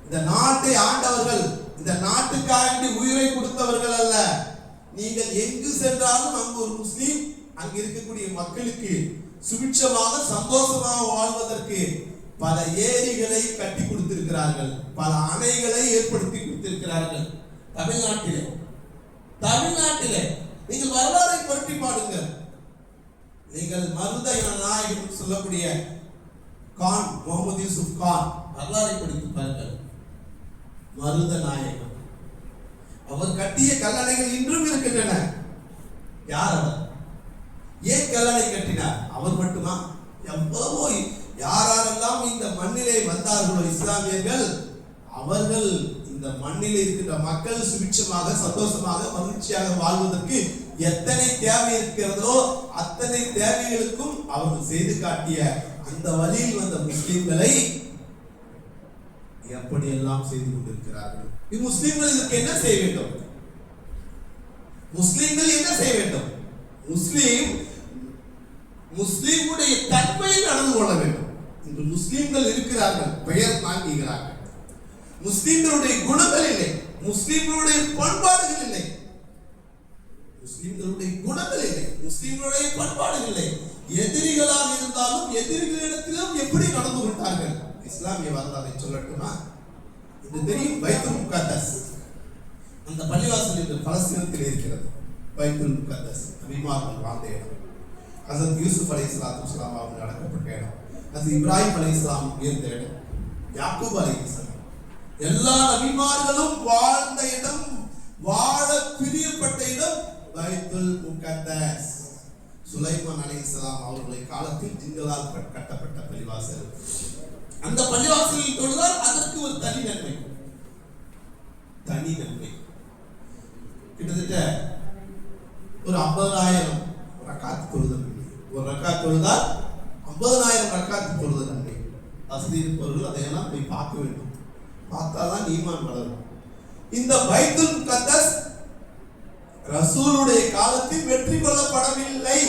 இந்த நாட்டை ஆண்டவர்கள், இந்த நாட்டுக்காக உயிரை கொடுத்தவர்கள் அல்ல. நீங்கள் எங்கு சென்றாலும் அங்கு ஒரு முஸ்லிம், அங்கு இருக்கக்கூடிய மக்களுக்கு சுபிட்சமாக சந்தோஷமாக வாழ்வதற்கு பல ஏரிகளை கட்டி கொடுத்திருக்கிறார்கள், பல அணைகளை ஏற்படுத்தி கொடுத்திருக்கிறார்கள். தமிழ்நாட்டிலே நீங்கள் வரலாறை புரட்டி பாருங்கள். நீங்கள் மருத நாயகன் சொல்லக்கூடிய கான், முகமது யூசுப் கான், வரலாறை படித்து பாருங்கள். மருத நாயகம் அவர் கட்டிய கல்லணைகள் இன்றும் இருக்கின்றன. யார் அவர்? ஏன் கல்லணை கட்டினார்? அவர் மட்டுமா? எவ்வளவோ யாரெல்லாம் இந்த மண்ணிலே வந்தார்களோ இஸ்லாமியர்கள், அவர்கள் இந்த மண்ணில் இருக்கின்ற மக்கள் சுபிட்சமாக, சந்தோஷமாக, மகிழ்ச்சியாக வாழ்வதற்கு எத்தனை தேவை இருக்கிறதோ அத்தனை தேவைகளுக்கும் அவர்கள் செய்து காட்டிய அந்த வழியில் வந்த முஸ்லிம்களை எப்படி எல்லாம் செய்து கொண்டிருக்கிறார்கள். முஸ்லிம்கள் இதற்கு என்ன செய்ய வேண்டும்? முஸ்லிம்கள் என்ன செய்ய வேண்டும்? முஸ்லிமுடைய தன்மையில் நடந்து கொள்ள வேண்டும். இன்று முஸ்லிம்கள் இருக்கிறார்கள், பெயர் தாங்குகிறார்கள். முஸ்லிம்களுடைய குணங்கள் இல்லை, முஸ்லிம்களுடைய பண்பாடுகள் இல்லை, முஸ்லிம்களுடைய குணங்கள் இல்லை, முஸ்லிம்களுடைய பண்பாடுகள் இல்லை. எதிரிகளாக இருந்தாலும் எதிரிகளிடத்திலும் எப்படி நடந்து கொண்டார்கள்? இஸ்லாமிய வரலாறை சொல்லட்டுமா? இது தெரியும். பைத்துல் முகத்தஸ், அந்த பள்ளிவாசல் இன்று பலஸ்தீனத்தில் இருக்கிறது. பைத்துல் முகத்தஸ் நபிமார்கள் வாழ்ந்த இடம். ஹசரத் யூசுப் அலைஹிஸ்ஸலாத்து வஸ்ஸலாம் அவர்கள் அடக்கப்பட்ட இடம். ஹசரத் இப்ராஹிம் அலைஹிஸ்ஸலாம் உயர்ந்த இடம். யாக்கூப் அலைஹிஸ்ஸலாம், எல்லா நபிமார்களும் வாழ்ந்த இடம், வாழ பிரியப்பட்ட இடம் பைத்துல் முகத்தஸ். சுலைமான் அலைஹிஸ்ஸலாம் அவர்களுடைய காலத்தில் ஜிங்களால் கட்டப்பட்ட பள்ளிவாசல். அந்த பள்ளிவாசலில் தொழுதால் அதற்கு ஒரு தனி நன்மை. கிட்டத்தட்ட ஒரு 50,000 ரக்காத் தொழுதல். ஒரு ரக்காத் தொழுதால் 50,000 ரக்காத் தொழுதல் நன்மை. வசதி இருப்பவர்கள் அதையெல்லாம் போய் பார்க்க வேண்டும். பார்த்தாதான் ஈமான் வளரும். இந்த பைத்துல் முகத்தஸ் ரசூலுடைய காலத்தில் வெற்றி கொள்ளப்படவில்லை.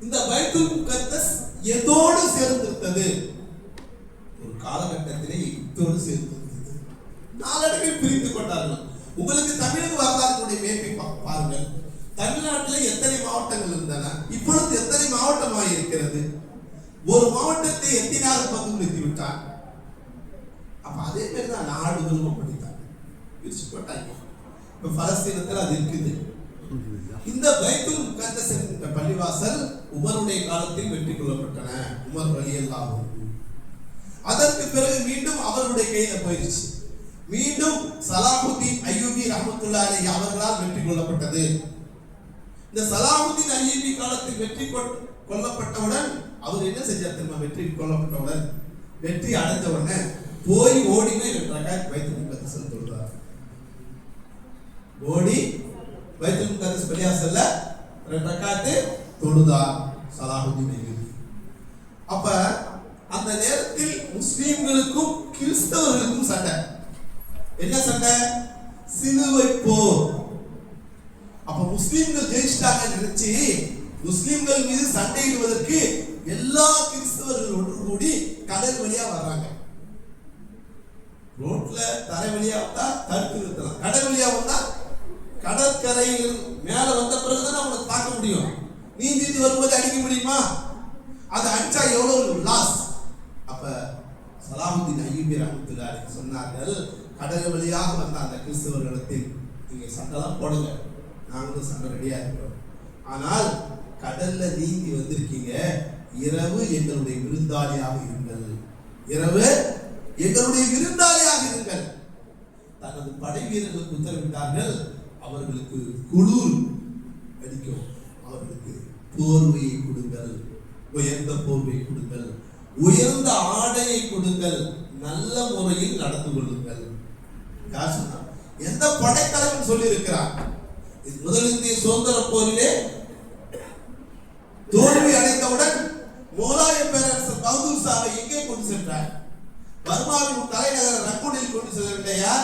இந்த பைத்துல் முகத்தஸ் எதோடு சேர்ந்திருந்தது? ஒரு காலகட்டத்திலே எகிப்தோடு சேர்ந்திருந்தது. நாளடைவில் பிரிந்து கொண்டார்கள். உங்களுக்கு தமிழக வரலாற்றுடைய மேற்பை பாருங்கள். தமிழ்நாட்டில் எத்தனை மாவட்டங்கள் இருந்தன? இப்பொழுது எத்தனை மாவட்டமாக இருக்கிறது? ஒரு மாவட்டத்தை எத்தினார் பங்குபடுத்தி விட்டார். அப்ப அதே மாதிரி தான் நாடுகளும் படித்தாங்க, பிரிச்சு போட்டாங்க. இப்ப பலஸ்தீனத்தில் அது இருக்குது. இந்த பைத்துல் முகத்தஸ் என்ற பள்ளிவாசல் உமருடைய காலத்தில் வெற்றி கொள்ளப்பட்டன. உமர் ரலியல்லாஹு அன்ஹு. அதற்கு பிறகு மீண்டும் அவர்களுடைய கையில போயிடுச்சு. மீண்டும் சலாஹுத்தீன் அய்யூபி ரஹ்மத்துல்லாஹி அலைஹி அவர்களால் வெற்றி கொள்ளப்பட்டது. இந்த சலாஹுத்தீன் அய்யூபி காலத்தில் வெற்றி கொள்ளப்பட்டவுடன் அவர் என்ன செஞ்சார் தெரியுமா? வெற்றி கொள்ளப்பட்டவுடன், வெற்றி அடைந்த உடனே போய் ஓடினே 2 ரக்காத் பைத்துல் முகத்தஸ் தொழுதார். ஓடி பைத்துல் முகத்தஸ் பள்ளிவாசல்ல 2 ரக்காத் தொழுதார் சலாஹுத்தீன் அய்யூபி. அப்ப அந்த நேரத்தில் முஸ்லிம்களுக்கும் கிறிஸ்தவர்களுக்கும் சண்டை. என்ன சண்டை? சிலுவை போர். அப்ப முஸ்லிம்கள் ஜெயிச்சிட்டாங்க நினைச்சு முஸ்லிம்கள் மீது சண்டையிடுவதற்கு எல்லா கிறிஸ்தவர்கள் ஒன்று கூடி கடல் வழியா வர்றாங்க. ரோட்ல தரை வழியா வந்தா தடுத்து நிறுத்தலாம், கடல் வழியா வந்தா கடற்கரையில் மேல வந்த பிறகுதான் அவங்களை தாக்க முடியும். நீந்தி வரும்போது அடிக்க முடியுமா? அதை அடிச்சா எவ்வளவு லாஸ். அப்ப சலாஹுத்தீன் அய்யூபி ரஹ்மத்துல்லாஹி அலைஹி சொன்னார்கள், கடல் வழியாக வந்த அந்த கிறிஸ்தவர்களிடத்தில் நீங்க சண்டைலாம் போடுங்க, நாங்களும் சண்டை ரெடியா இருக்கிறோம். ஆனால் கடல்ல நீந்தி வந்திருக்கீங்க, இரவு எங்களுடைய விருந்தாளியாக இருங்கள், இரவு எங்களுடைய விருந்தாளியாக இருங்கள். தனது படை வீரர்களுக்கு உத்தரவிட்டார்கள். அவர்களுக்கு குளிர் அடிக்கும், அவர்களுக்கு போர்வையை கொடுங்கள், உயர்ந்த போர்வை கொடுங்கள், உயர்ந்த ஆடையை கொடுங்கள், நல்ல முறையில் நடந்து கொள்ளுங்கள். யார் சொன்னா? எந்த படைத்தலைவன் சொல்லி இருக்கிறார்? முதல் இந்திய சுதந்திர போரிலே தோல்வி அடைந்தவுடன் முகலாய பேரரசர் பகதூர் ஷாவை எங்கே கொண்டு சென்றார்? பர்மாவின் தலைநகர் ரங்கூனில் கொண்டு செல்லவில்லையா?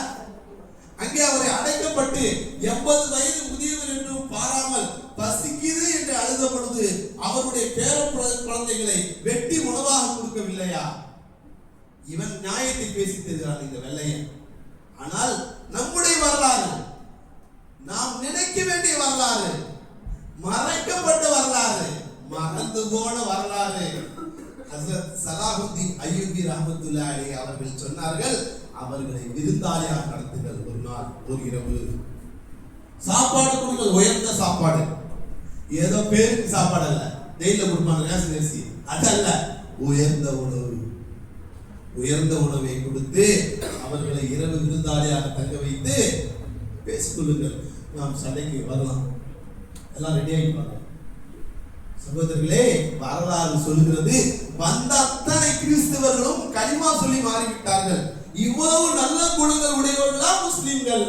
அங்கே அவரை அடைக்கப்பட்டு 80 வயது முதியவர் என்றும் பாராமல் பசிக்குது என்று அழுத பொழுது அவருடைய பேர குழந்தைகளை வெட்டி உணவாக கொடுக்கவில்லையா? இவன் நியாயத்தை பேசி தருகிறான் இந்த வெள்ளையன். ஆனால் நம்முடைய வரலாறு, நாம் நினைக்க வேண்டிய வரலாறு, மறைக்கப்பட்ட வரலாறு, மறந்து போன வரலாறு. ஹஜ்ரத் சலாஹுத்தீன் அய்யூபி ரஹ்மத்துல்லாஹி அலைஹி அவர்கள் சொன்னார்கள், அவர்களை விருந்தாளியாக நடத்துங்கள். ஒரு நாள் ஒரு இரவு சாப்பாடு கொடுங்கள், உயர்ந்த சாப்பாடு. ஏதோ பேருக்கு சாப்பாடு அல்ல, டெய்லியில் கொடுப்பாங்க ரேஷன் அரிசி, அதல்ல, உயர்ந்த உணவு. உயர்ந்த உணவை கொடுத்து அவர்களை இரவு விருந்தாளியாக தங்க வைத்து பேசிக்கொள்ளுங்கள், நாம் சண்டைக்கு வரலாம், எல்லாம் ரெடி ஆகிப்பாங்க. சகோதரர்களே, வரலாறு சொல்கிறது, வந்த அத்தனை கிறிஸ்தவர்களும் கலிமா சொல்லி மாறிவிட்டார்கள். இவ்வளவு நல்ல குணங்கள் உடையவர்களாம் முஸ்லிம்கள்.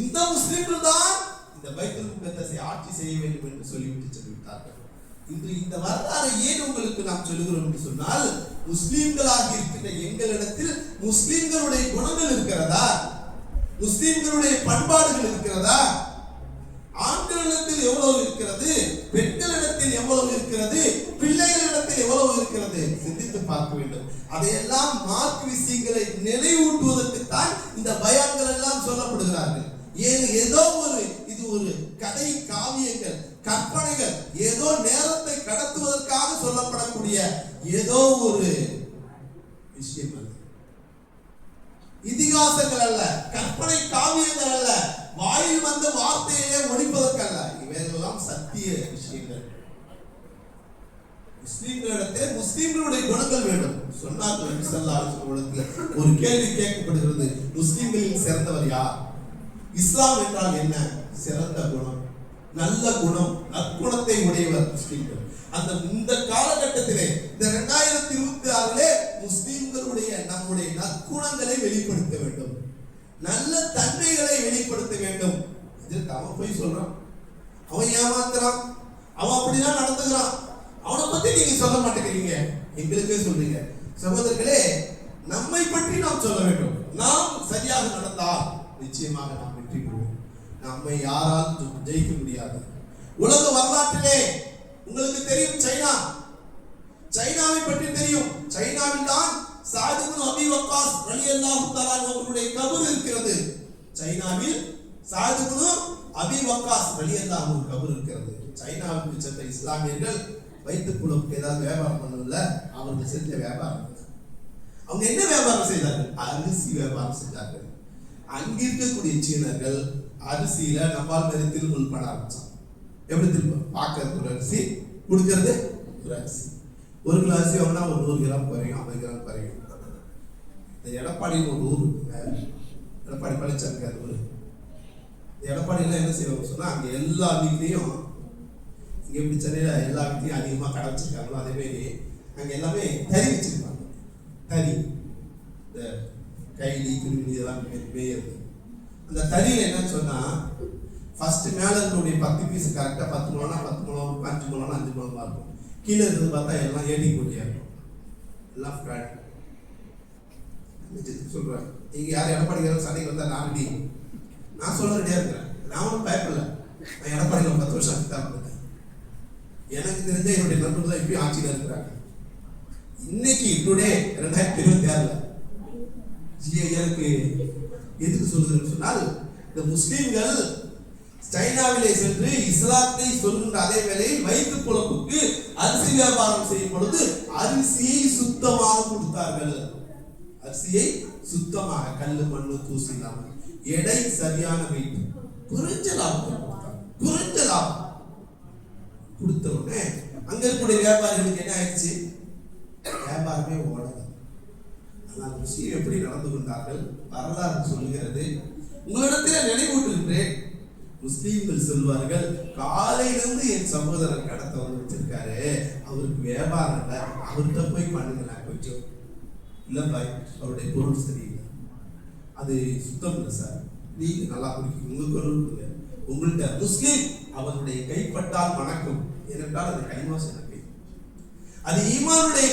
இந்த முஸ்லிம்கள் தான் இந்த பைத்துல் முகத்தஸை ஆட்சி செய்ய வேண்டும் என்று சொல்லிவிட்டு சென்றுவிட்டார்கள். இன்று இந்த வரலாறை ஏன் உங்களுக்கு நாம் சொல்லுகிறோம் என்று சொன்னால், முஸ்லிம்களாக இருக்கின்ற எங்களிடத்தில் முஸ்லிம்களுடைய குணங்கள் இருக்கிறதா? முஸ்லிம்களுடைய பண்பாடுகள் இருக்கிறதா? ஆண்களிடத்தில் எவ்வளவு இருக்கிறது, பெண்களிடத்தில் எவ்வளவு இருக்கிறது, பிள்ளைகளிடத்தில் எவ்வளவு இருக்கிறது, சிந்தித்து பார்க்க வேண்டும். அதையெல்லாம் மார்க் விஷயங்களை நினைவூட்டுவதற்கு தான் இந்த பயான்கள் எல்லாம் சொல்லப்படுகிறார்கள். ஏதோ ஒரு இது ஒரு கதை, காவியங்கள், கற்பனைகள், ஏதோ நேரத்தை கடத்துவதற்காக சொல்லப்படக்கூடிய ஏதோ ஒரு விஷயம் அல்ல, இதிகாசங்கள் அல்ல, கற்பனை காவியங்கள் அல்ல, வாயில் வந்த வார்த்தையை ஒழிப்பதற்கல்ல, இவைகளெல்லாம் சத்திய விஷயங்கள். முஸ்லிம்களிடத்தில் முஸ்லிம்களுடைய குணங்கள் வேண்டும் சொன்னார்கள். ஒரு கேள்வி கேட்கப்படுகிறது, முஸ்லிம்களில் சிறந்தவர் யார்? இஸ்லாம் என்றால் என்ன? சிறந்த குணம், நல்ல குணம், நற்குணத்தை உடையவர் முஸ்லிம்கள். அந்த இந்த காலகட்டத்திலே இந்த 2026 முஸ்லிம்களுடைய நம்முடைய நற்குணங்களை வெளிப்படுத்த வேண்டும், நல்ல தன்மைகளை வெளிப்படுத்த வேண்டும். இதற்கு அவன் போய் சொல்றான், அவன் ஏமாத்துறான், அவன் அப்படிதான் நடந்துக்கிறான், அவனை பத்தி நீங்க சொல்ல மாட்டேங்கிறீங்க, எங்களுக்கே சொல்றீங்க. சகோதரர்களே, நம்மை பற்றி நாம் சொல்ல வேண்டும். நாம் சரியாக நடந்தால் நிச்சயமாக நாம் வெற்றி பெறுவோம். நம்மை யாரால் ஜெயிக்க முடியாது. உலக வரலாற்றிலே உங்களுக்கு தெரியும், சைனாவை பற்றி தெரியும். சைனாவில் தான் சஅத் இப்னு அபீ வக்காஸ் ரலியல்லாஹு தஆலா அவர்களுடைய கபர் இருக்கிறது. சைனாவில் சஅத் இப்னு அபீ வக்காஸ் ரலியல்லாஹு கபர் இருக்கிறது. சைனாவுக்கு சென்ற இஸ்லாமியர்கள் வயிற்றுப்புழுக்கு ஏதாவது வியாபாரம் பண்ணல, அவர்கள் செஞ்ச வியாபாரம். அவங்க என்ன வியாபாரம் செய்தார்கள்? அரிசி வியாபாரம் செய்தார்கள். அங்கிருக்கக்கூடிய சீனர்கள் அரிசியில நம்மால் திருமல் பண்ண ஆரம்பிச்சாங்க. எப்படி திரும்ப பார்க்கறது ஒரு அரிசி, கொடுக்கறது ஒரு அரிசி. 1 கிலோ அரிசி வாங்கினா ஒரு 100 கிராம் குறையும், 50 கிராம் குறையும். இந்த எடப்பாடியில் ஒரு ஊர் இருக்குங்க, எடப்பாடி பழனிசாமி அது ஊர். இந்த எடப்பாடியில் என்ன செய்வாங்க சொன்னா, அங்கே எல்லா வீட்லையும், இங்கே எப்படி சென்னையில் எல்லா வீட்லையும் அதிகமாக கடை வச்சிருக்காங்களோ அதே மாதிரி அங்கே எல்லாமே தறி வச்சிருப்பாங்க. தறி, இந்த கைலி குருவி இதெல்லாம் மேயறது. அந்த தறியில் என்னன்னு சொன்னா, ஃபர்ஸ்ட் மேலே இருக்கக்கூடிய 10 பீஸ் கரெக்டாக 10 முழம்னா 10 முழம், 5 முழம்னா 5 முழமா இருக்கும். கீழே இருக்கிறது பார்த்தா எல்லாம் ஏடி போட்டியாக இருக்கும், எல்லாம் ஃப்ராட். சொல்கிறேன், நீங்கள் யாரும் எடப்பாடிக்காரன் சண்டைக்கு வந்தால் நான் சொல்ல ரெடியாக இருக்கிறேன். நான் ஒன்றும் பயப்படல. நான் எடப்பாடியில் 10 வருஷம் தான் இருந்தேன். எனக்கு தெரிஞ்ச என்னுடைய நண்பர்கள் தான் இப்பயும் ஆட்சியில் இருக்கிறாங்க. இன்னைக்கு டுடே 2026 எனக்கு எதுக்கு சொல்லுதுன்னு சொன்னால், இந்த முஸ்லீம்கள் சைனாவிலே சென்று இஸ்லாத்தை சொல்கின்ற அதே வேளையில் வயிற்று பொழப்புக்கு அரிசி வியாபாரம் செய்யும் பொழுது அரிசியை சுத்தமாக கொடுத்தார்கள். அரிசியை சுத்தமாக, கல்லு மண்ணு தூசி இல்லாமல், எடை சரியான வெயிட், குறைஞ்ச லாபம் கொடுத்த உடனே அங்க இருக்கக்கூடிய வியாபாரிகளுக்கு என்ன ஆயிடுச்சு? வியாபாரமே ஓடல. ஆனால் முஸ்லீம் எப்படி நடந்து கொண்டார்கள் வரலாறு சொல்லுகிறது. உங்களிடத்தில் நினைவூட்டுகின்றேன். முஸ்லீம்கள் சொல்வார்கள், காலையிலிருந்து என் சகோதரர் கடத்த வந்து வச்சிருக்காரு, அவருக்கு வியாபாரம் இல்லை, அவர்கிட்ட போய் பண்ணுங்களேன் கொஞ்சம். இல்லை பாய், அவருடைய பொருள் சரியில்லை, அது சுத்தம் இல்லை சார், நீங்க நல்லா குடிக்க உங்க பொருள் கொடுங்க. உங்கள்கிட்ட முஸ்லீம் அவருடைய கைப்பட்டால் வணக்கம், ஏனென்றால் அது கைமாசன கை, அது ஈமானுடைய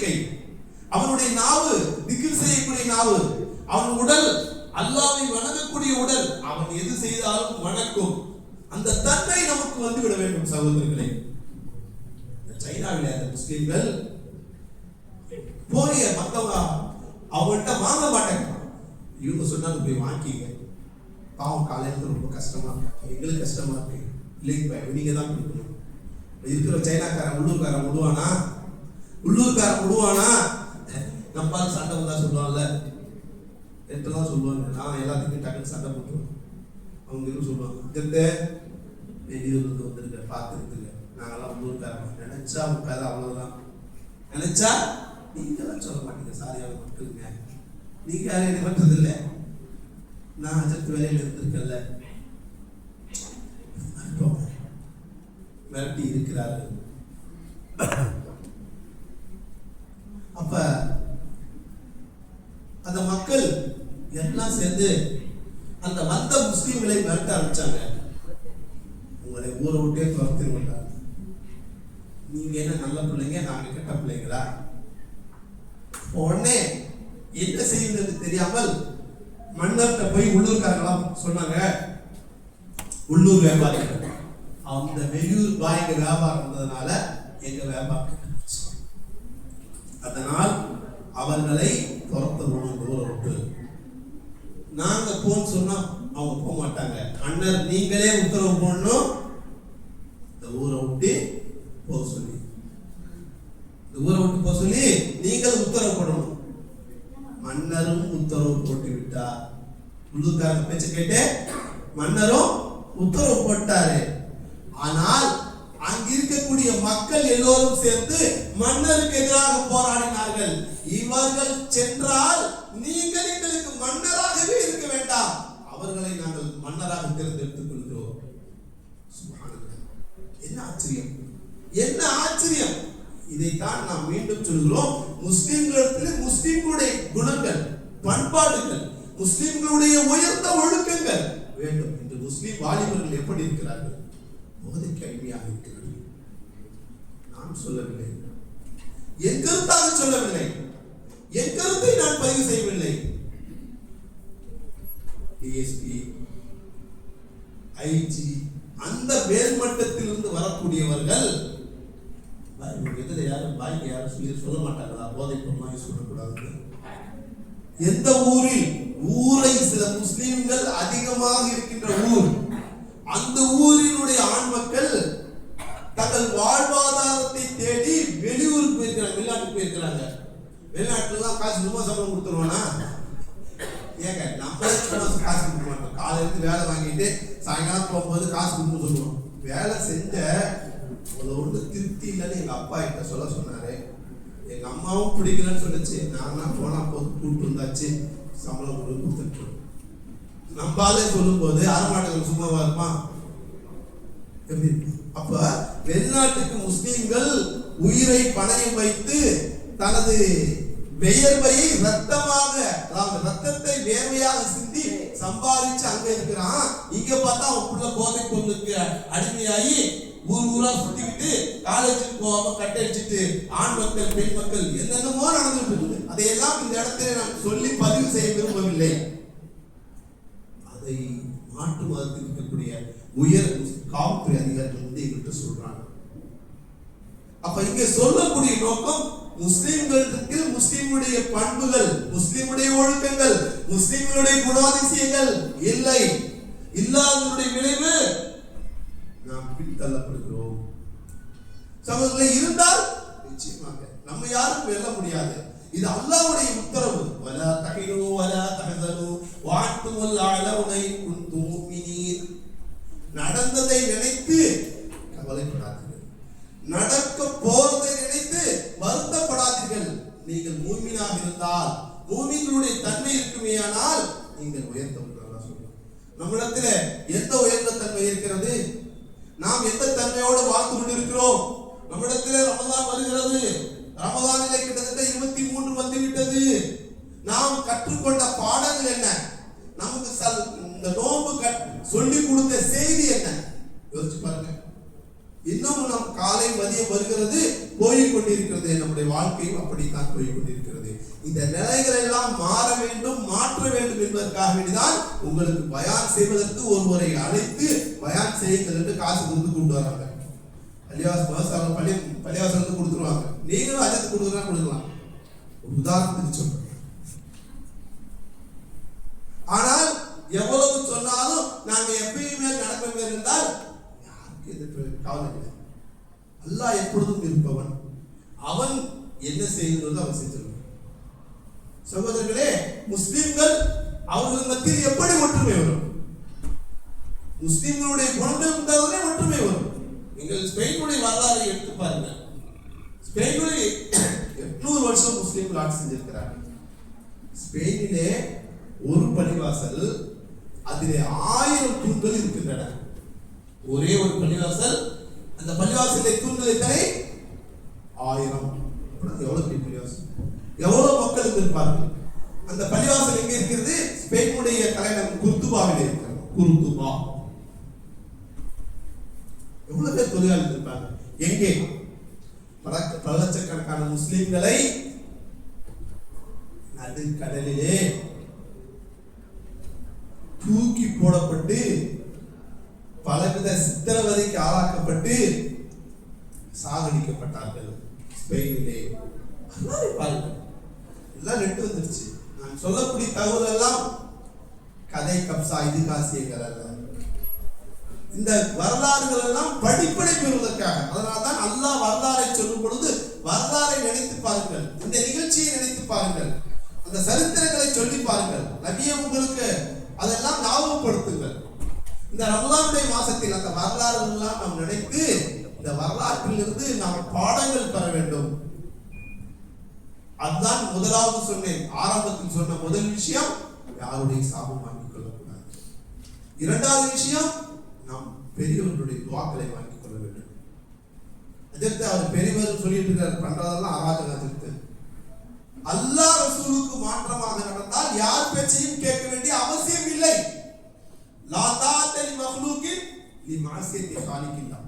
கை, அவனுடைய நாவு திக்ர் செய்யக்கூடிய நாவு, அவன் உடல் அல்லாஹ்வை வணங்கக்கூடிய உடல், அவன் எது செய்தாலும் வணக்கும். அந்த தன்மை நமக்கு வந்துவிட வேண்டும் சகோதரர்களே. சைனாவில் அந்த முஸ்லிம்கள் போய் மத்தவங்க அவங்கள்ட்ட வாங்க மாட்டாங்க. இவங்க சொன்னாங்க போய் வாங்கிங்க, பாவம் காலையில ரொம்ப கஷ்டமா இருக்கு, எங்களுக்கு கஷ்டமா இருக்கு. இல்லைங்க, நீங்க தான் கொடுக்கணும். இருக்கிற சைனாக்காரன் உள்ளூர்காரன் விடுவானா? நம்மால் சண்டை வந்தா சொல்லுவாங்கல்ல, எட்டெல்லாம் சொல்லுவாங்க. நான் எல்லாத்துக்கும் டக்குன்னு சண்டை போட்டுருவேன். அவங்க எதுவும் சொல்லுவாங்க, இது வந்துருக்க பார்த்துருக்குங்க, நாங்கெல்லாம் உள்ளூர்காரன் நினைச்சா உட்காது, அவ்வளவுதான். நினைச்சா நீங்களாம் சொல்ல மாட்டீங்க, சாரியான மக்களுங்க, நீங்க யாரும் இது பண்றது இல்லை, நான் அஜத்து வேலையில் இருந்திருக்கல, மிரட்டி இருக்கிறார்கள். அப்ப அந்த மக்கள் எல்லாம் சேர்ந்து அந்த மத்த முஸ்லீம்களை மிரட்ட ஆரம்பிச்சாங்க. உங்களை ஊரை விட்டே துரத்திருந்தாங்க. நீங்க என்ன நல்ல பிள்ளைங்க, நாங்க கெட்ட பிள்ளைங்களா? உடனே என்ன செய்வது தெரியாமல் மன்னர்கிட்ட போய் உள்ளூர்காரங்களாம் சொன்னாங்க, உள்ளூர் வியாபாரிகள், அந்த வெளியூர் பாய்ங்க வியாபாரம் வந்ததுனால எங்க வியாபாரம், அதனால் அவர்களை துரத்தணும், தூரம் விட்டு. நாங்க போன்னு சொன்னா அவங்க போக மாட்டாங்க. அண்ணர் நீங்களே உத்தரவு போடணும், இந்த ஊரை விட்டு போக சொல்லி, நீங்கள் உத்தரவு போடணும். மன்னரும் உத்தரவு போட்டு விட்டார். உள்ளூர்காரங்க பேச்சு கேட்டு மன்னரும் உத்தரவு போட்டாரு. ஆனால் அங்க இருக்கக்கூடிய மக்கள் எல்லோரும் சேர்ந்து மன்னருக்கு எதிராக போராடினார்கள். இவர்கள் சென்றால் நீங்கள் எங்களுக்கு மன்னராகவே இருக்க வேண்டாம், அவர்களை நாங்கள் மன்னராக தேர்ந்தெடுத்துக் கொள்கிறோம். என்ன ஆச்சரியம்! இதைத்தான் நாம் மீண்டும் சொல்கிறோம். முஸ்லிம்களிடத்தில் முஸ்லிம்களுடைய குணங்கள், பண்பாடுகள், முஸ்லிம்களுடைய உயர்ந்த ஒழுக்கங்கள் வேண்டும். இன்று முஸ்லிம் வாலிபர்கள் எப்படி இருக்கிறார்கள்? போதைக்கு அடிமையாக இருக்கிறார்கள். நான் சொல்லவில்லை, என் கருத்தாக சொல்லவில்லை, என் கருத்தை நான் பதிவு செய்யவில்லை. வரக்கூடியவர்கள் எதிர யாரும் பாய்க்கு யாரும் சொல்ல மாட்டாங்களா போதை பொருளாக யூஸ் பண்ணக்கூடாது. எந்த ஊரை சில முஸ்லிம்கள் அதிகமாக இருக்கின்ற ஊர், அந்த ஊரினுடைய ஆண் மக்கள் தங்கள் வாழ்வாதாரத்தை தேடி வெளியூருக்கு போயிருக்கிறாங்க, வெளிநாட்டுக்கு போயிருக்கிறாங்க. வெளிநாட்டுல காசு சும்மா சம்பளம் கொடுத்துருவானா? ஏங்க நம்ம காசு கொடுக்க மாட்டோம். காலையில வேலை வாங்கிட்டு சாயங்காலம் போகும்போது காசு கொடுத்து சொல்லுவோம். வேலை செஞ்ச ஒன்று திருப்தி இல்லைன்னு எங்க அப்பா கிட்ட சொன்னாரு. எங்க அம்மாவும் பிடிக்கலன்னு சொல்லிச்சு. நான் போனா போது கூப்பிட்டு வந்தாச்சு, சம்பளம் கொடுத்துட்டு நம்பாலே சொல்லும் போது அறமாட்டங்கள் சும்மாவா இருப்பான்? எப்படி? அப்ப வெளிநாட்டுக்கு முஸ்லிம்கள் உயிரை பணயம் வைத்து தனது வியர்வையை ரத்தமாக, அதாவது ரத்தத்தை வேர்வையாக சிந்தி சம்பாதிச்சு அங்க இருக்கிறான். இங்க பார்த்தா அவனுக்குள்ள போதை பொருளுக்கு அடிமையாகி ஊரா சுத்திக்கிட்டு காலேஜுக்கு போகாம கட்டை அடிச்சுட்டு ஆண் மக்கள் பெண் மக்கள் என்னென்னமோ நடந்துட்டு இருக்குது. அதையெல்லாம் இந்த இடத்துல நான் சொல்லி பதிவு செய்ய விரும்பவில்லை. அதை மாற்று மதத்தில் இருக்கக்கூடிய உயர் காவல்துறை அதிகாரிகள் வந்து எங்கிட்ட சொல்றாங்க. அப்ப இங்க சொல்லக்கூடிய நோக்கம் முஸ்லிம்களுக்கு முஸ்லிமுடைய பண்புகள், முஸ்லிமுடைய ஒழுக்கங்கள், முஸ்லிம்களுடைய குணாதிசயங்கள் இல்லை, இல்லாதவருடைய விளைவு நாம் பின்தள்ளப்படுகிறோம். சமூகத்தில் இருந்தால் நிச்சயமாக நம்ம யாரும் வெல்ல முடியாது. இது அல்லாஹ்வுடைய உத்தரவு. வலா தஹினு வலா தஹசனு வஅன்துமுல் அலவுன இன் குன்தும் முஃமினீன். நடந்ததை நினைத்து கவலைப்படாதீர்கள், நடக்க போவதை நினைத்து வருத்தப்படாதீர்கள். நீங்கள் மூமினாக இருந்தால், மூமின்களுடைய தன்மை இருக்குமேயானால் நீங்கள் உயர்த்தவர்களாக சொல்லுங்கள். நம்மிடத்தில் எந்த உயர்ந்த தன்மை இருக்கிறது? நாம் எந்த தன்மையோடு வாழ்ந்து கொண்டிருக்கிறோம்? நம்மிடத்தில் ரமதான் வருகிறது. ரமதானிலே கிட்டத்தட்ட 23 வந்துவிட்டது. நாம் கற்றுக்கொண்ட பாடங்கள் என்ன? நமக்கு இந்த நோன்பு சொல்லி கொடுத்த செய்தி என்ன? யோசிச்சு பாருங்க. இன்னும் நம் காலை மதியம் வருகிறது, போய்கொண்டிருக்கிறது. நம்முடைய வாழ்க்கையும் அப்படித்தான் போய்கொண்டிருக்கிறது. இந்த நிலைகள் எல்லாம் மாற வேண்டும், மாற்ற வேண்டும் என்பதற்காக வேண்டிதான் உங்களுக்கு பயான் செய்வதற்கு ஒருவரை அழைத்து பயான் செய்யுங்கள் என்று காசு கொடுத்து கொண்டு வராங்க. பள்ளிவாசலுக்கு கொடுத்துருவாங்க. நீங்களும் அஜத்து கொடுக்கலாம். உதாரணத்துக்கு சொல்றேன். ஆனால் எவ்வளவு சொன்னாலும் நாங்க எப்பயுமே நடப்பமே இருந்தால் யாருக்கு எதிர்ப்பு கவலை இல்லை. அல்லாஹ் எப்பொழுதும் இருப்பவன். அவன் என்ன செய்யணும் அவன் செஞ்சிருவான். சகோதரர்களே, முஸ்லிம்கள் அவர்கள் மத்தியில் எப்படி ஒற்றுமை வரும்? முஸ்லிம்களுடைய குணங்கள் இருந்தாலே ஒற்றுமை வரும். நீங்கள் ஸ்பெயினுடைய வரலாறை எடுத்து பாருங்க. ஸ்பெயினில் 800 வருஷம் முஸ்லிம்கள் ஆட்சி செஞ்சிருக்கிறார்கள். ஸ்பெயினிலே ஒரு பள்ளிவாசல், அதிலே 1000 தூண்கள் இருக்கின்றன. ஒரே ஒரு பள்ளிவாசல், அந்த பள்ளிவாசலை தூண்கள் எத்தனை? 1000. எவ்வளவு பெரிய பள்ளிவாசல், எவ்வளவு மக்கள் இருப்பார்கள். அந்த பள்ளிவாசல் எங்க இருக்கிறது? ஸ்பெயினுடைய தலைநகர் குர்துபாவில் இருக்கிறது. குர்துபா. எவ்வளவு பேர் தொழிலாளர்கள் இருப்பாங்க. எங்கே? பல லட்சக்கணக்கான முஸ்லிம்களை நடுக்கடலிலே தூக்கி போடப்பட்டு பலவித சித்திரவதைக்கு ஆளாக்கப்பட்டு சாகடிக்கப்பட்டார்கள் ஸ்பெயினிலே. எல்லாம் நெட்டு வந்துருச்சு. நான் சொல்லக்கூடிய தகவல் எல்லாம் கதை கப்சா இதிகாசியங்கள் அல்ல. இந்த வரலாறுகள் எல்லாம் படிப்படை பெறுவதற்காக. அதனால்தான் அல்லாஹ் வரலாறை சொல்லும் பொழுது வரலாறை நினைத்து பாருங்கள், இந்த நிகழ்ச்சியை நினைத்து பாருங்கள், அந்த சரித்திரங்களை சொல்லி பாருங்கள். நபியே உங்களுக்கு அதெல்லாம் ஞாபகப்படுத்துங்கள். இந்த ரமலானுடைய மாசத்தில் அந்த வரலாறுகள் எல்லாம் நாம் நினைத்து இந்த வரலாற்றிலிருந்து நாம் பாடங்கள் பெற வேண்டும். அதுதான் முதலாவது சொன்னேன். ஆரம்பத்தில் சொன்ன முதல் விஷயம், யாருடைய சாபம் வாங்கிக் கொள்ளக்கூடாது. இரண்டாவது விஷயம், நாம் பெரியவர்களுடைய துவாக்களை வாங்கிக் கொள்ள வேண்டும். அதற்கு அவர் பெரியவர் சொல்லிட்டு இருக்கார், பண்றதெல்லாம் அராஜகத்திற்கு. அல்லாஹ் ரசூலுக்கு மாற்றமாக நடந்தால் யார் பேச்சையும் கேட்க வேண்டிய அவசியம் இல்லை. லா தாஅத லி மக்லூகின் லி மஅசியத்தி காலிகில்லா.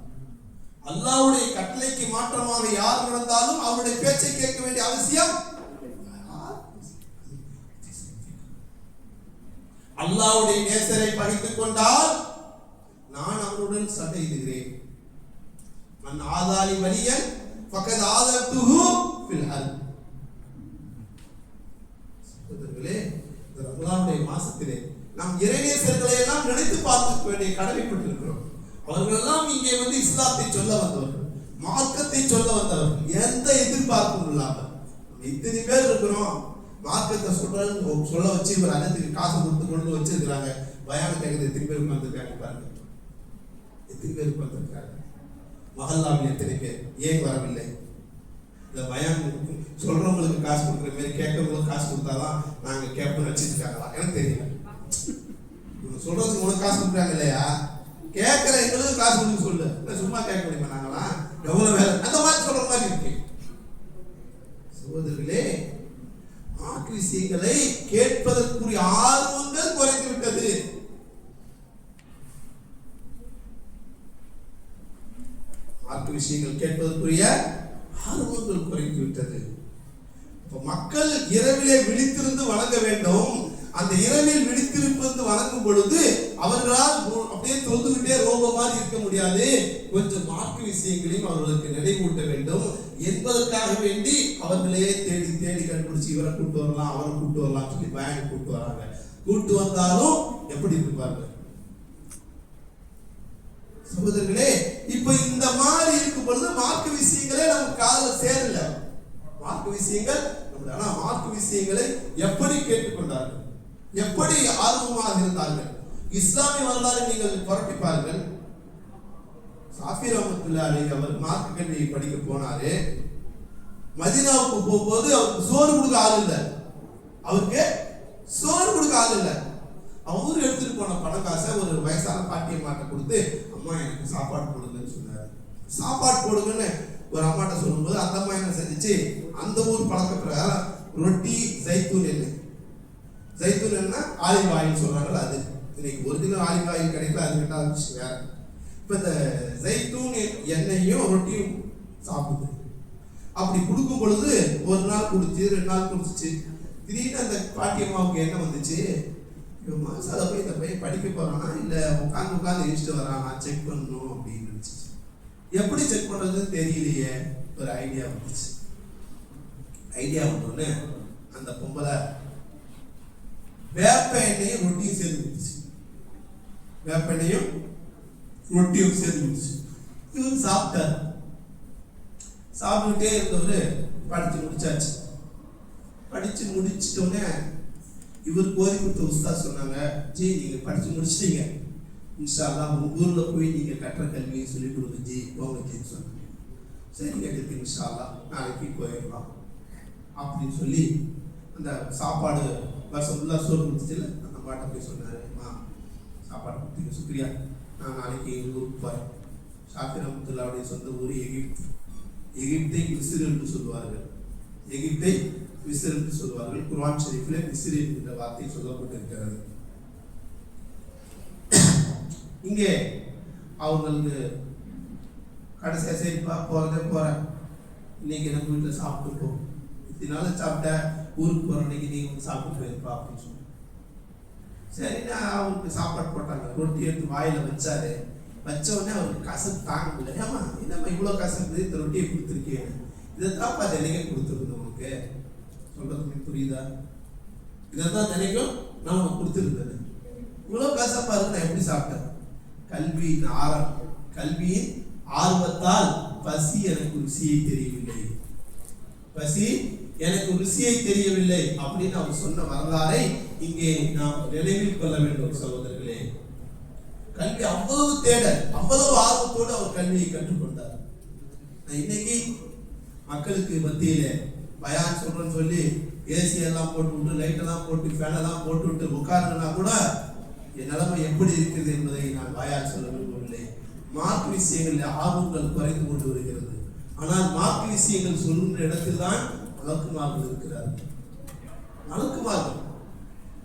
அல்லாஹ்வுடைய கட்டளைக்கு மாற்றமாக யார் நடந்தாலும் அவருடைய பேச்சை கேட்க வேண்டிய அவசியம். அல்லாஹ்வுடைய நேசரை பகைத்துக் கொண்டால் நான் அவருடன் சண்டையிடுகிறேன். மன் ஆதாலி வலியன் ஃபகத் ஆதத்துஹு ஃபில் ஹர்ப். சகோதரர்களே, இந்த ரமலானுடைய மாசத்திலே நாம் இறைநேசர்களை எல்லாம் நினைத்து பார்க்க வேண்டிய கடமைப்பட்டிருக்கிறோம். அவர்கள் எல்லாம் இங்கே வந்து இஸ்லாத்தை சொல்ல வந்தவர்கள், மார்க்கத்தை சொல்ல வந்தவர்கள், எந்த எதிர்பார்ப்பும் இல்லாமல். இத்தனை பேர் இருக்கிறோம், மார்க்கத்தை சொல்ல வச்சு இவர் அனைத்துக்கு காசு கொடுத்து கொண்டு வச்சிருக்கிறாங்க. பயான கேட்குறது எத்தனை பேர் உட்கார்ந்துருக்காங்க பாருங்க, எத்தனை பேர் உட்கார்ந்துருக்காங்க. மஹல்லாவில் எத்தனை பேர் ஏன் வரவில்லை? இந்த பயான் சொல்றவங்களுக்கு காசு கொடுக்குற மாதிரி கேட்கறவங்களுக்கு காசு கொடுத்தாதான் நாங்க கேட்போம்னு வச்சிருக்காங்களா எனக்கு தெரியல. சொல்றதுக்கு உனக்கு காசு கொடுக்குறாங்க இல்லையா, கேட்கிற எங்களுக்கு காசு கொடுக்க சொல்லு, சும்மா கேட்க முடியுமா நாங்களாம்? எவ்வளவு வேலை அந்த மாதிரி சொல்ற மாதிரி இருக்கு. சகோதரர்களே, மார்க்க விஷயங்களை கேட்பதற்குரிய ஆர்வங்கள் குறைந்து விட்டது. மார்க்க விஷயங்கள் கேட்பதற்குரிய ஆர்வங்கள் குறைந்து விட்டது. மக்கள் இரவிலே விழித்திருந்து வணங்க வேண்டும். அந்த இரவில் விழித்திருப்பது வணங்கும் பொழுது அவர்களால் அப்படியே தொழுதுகிட்டே ரோப மாதிரி இருக்க முடியாது. கொஞ்சம் மார்க்க விஷயங்களையும் அவர்களுக்கு நினைவூட்ட வேண்டும் என்பதற்காக வேண்டி அவர்களே தேடி தேடி கண்டுபிடிச்சு இவரை கூட்டு வரலாம் அவரை கூட்டு வரலாம் சொல்லி பயணி கூட்டு வராங்க. கூட்டு வந்தாலும் எப்படி இருப்பாங்க சகோதரர்களே? இப்ப இந்த மாதிரி இருக்கும் பொழுது மார்க்க விஷயங்களே நமக்கு காதுல சேரல. மார்க்க விஷயங்கள் ஆனா மார்க்க விஷயங்களை எப்படி கேட்டுக்கொண்டார்கள், எப்படி ஆர்வமாக இருந்தார்கள்? இஸ்லாமிய வரலாறு நீங்கள் புரட்டி பாருங்கள். சாஃபி ரஹ்மத்துல்லாஹி அலைஹி அவர் மார்க்க கல்வி படிக்க போனாரு. மதீனாவுக்கு போகும்போது அவருக்கு சோறு கொடுக்க ஆள் இல்லை. அவருக்கு சோறு கொடுக்க ஆள் இல்லை. அவரு எடுத்துட்டு போன பணம் காசை ஒரு வயசான பாட்டியம்மாட்ட கொடுத்து, அம்மா எனக்கு சாப்பாடு போடுங்கன்னு சொன்னாரு. சாப்பாடு போடுங்கன்னு ஒரு அம்மாட்ட சொல்லும்போது அந்த அம்மா என்ன செஞ்சிச்சு, அந்த ஊர் பழக்க பிரகாரம் ரொட்டி ஜைத்தூன் எண்ணெய், ஜைத்தூன் எண்ணெய் ஆலிவ் ஆயில் சொல்றாங்கல்ல, அது இன்னைக்கு ஒரிஜினல் ஆலிவ் ஆயில் கிடைக்கல, அது கிட்ட விஷயம் வேற. இப்ப இந்த ஜைத்தூன் எண்ணெயும் ரொட்டியும் சாப்பிடுது. அப்படி கொடுக்கும் பொழுது ஒரு நாள் குடிச்சு 2 நாள் குடிச்சிச்சு. திடீர்னு அந்த பாட்டியம்மாவுக்கு என்ன வந்துச்சு, மாசால போய் இந்த பையன் படிக்க போறானா இல்ல உட்காந்து இஷ்டம் வரானா செக் பண்ணணும் அப்படின்னு நினைச்சு. எப்படி செக் பண்றதுன்னு தெரியலையே, ஒரு ஐடியா வந்துச்சு. ஐடியா வந்தோடனே அந்த பொம்பளை வேப்ப எண்ணெயும் ரொட்டியும் சேர்ந்து கொடுத்துச்சு. வேப்ப எண்ணெயும் ரொட்டியும் சேர்ந்து கொடுத்துச்சு. இவரு சாப்பிட்டாரு. சாப்பிட்டுட்டே இருந்தவரு படிச்சு முடிச்சாச்சு. படிச்சு முடிச்சிட்டோன்னே இவர் கோரி கொடுத்த உஸ்தாத் சொன்னாங்க, ஜி நீங்க படிச்சு முடிச்சிட்டீங்க, இன்ஷா அல்லாஹ் ஊர்ல போய் நீங்க கற்ற கல்வியை சொல்லிக் கொடுங்க ஜி, போங்க ஜின்னு சொன்னாங்க. சரிங்க கேட்டு இன்ஷா அல்லாஹ் நாளைக்கு போயிடலாம் அப்படின்னு சொல்லி அந்த சாப்பாடு வருஷம் ஃபுல்லாக சோறு கொடுத்துச்சுல அந்த பாட்டை போய் சொன்னாரு, சாப்பாடு கொடுத்தீங்க சுக்ரியா, நான் நாளைக்கு எங்கள் ஊருக்கு போகிறேன். ஷாஃபி ரஹ்மத்துல்லாஹுடைய சொந்த ஊர் எகிப்து. எகிப்தை மிஸ்ர் என்று சொல்வார்கள். எகிப்தை மிஸ்ர் என்று சொல்வார்கள். குர்ஆன் ஷரீஃபில் மிஸ்ர் என்கிற வார்த்தை சொல்லப்பட்டிருக்கிறது. இங்கே அவங்களுக்கு கடைசியா சரிப்பா போறேன், இன்னைக்கு நம்ம வீட்டில் சாப்பிட்டு போ, இதனால சாப்பிட்ட ஊருக்கு போற அன்னைக்கு நீங்க வந்து சாப்பிட்டு போயிருப்பா அப்படின்னு சொன்னாங்க. சரின்னா அவருக்கு சாப்பாடு போட்டாங்க. ரொட்டி எடுத்து வாயில வச்சாரு. வச்ச உடனே அவருக்கு கசப்பு தாங்க முடியல. ஏமா என்னம்மா இவ்வளவு கசப்பு, இந்த ரொட்டியை கொடுத்துருக்கேன், இதைத்தான்ப்பா தினைக்கும் கொடுத்துருக்கணும், உனக்கு சொல்றது புரியுதா? இதைத்தான் தினைக்கும் நான் உனக்கு கொடுத்துருந்தேன், இவ்வளவு கசப்பா இருக்கு, நான் எப்படி சாப்பிட்டேன்? கல்வியின் ஆர்வத்தால் பசி எனக்கு ருசியை தெரியவில்லை, பசி எனக்கு ருசியை தெரியவில்லை அப்படின்னு அவர் சொன்ன வரலாறை இங்கே நாம் நினைவில் கொள்ள வேண்டும் சகோதரர்களே. கல்வி அவ்வளவு தேடல், அவ்வளவு ஆர்வத்தோடு அவர் கல்வியை கற்றுக்கொண்டார். இன்னைக்கு மக்களுக்கு மத்தியில பயான் சொல்றேன்னு சொல்லி ஏசி எல்லாம் போட்டு விட்டு, லைட் எல்லாம் போட்டு, ஃபேன் எல்லாம் போட்டு விட்டு உட்கார்ந்துனா கூட என் நிலைமை எப்படி இருக்குது என்பதை நான் வாயால் சொல்ல விரும்பவில்லை. மார்க் விஷயங்களில் ஆர்வங்கள் குறைந்து கொண்டு வருகிறது. ஆனால் மார்க் விஷயங்கள் சொல்கின்ற இடத்தில் தான் மலக்குமார்கள் இருக்கிறார்கள். மலக்குமார்கள்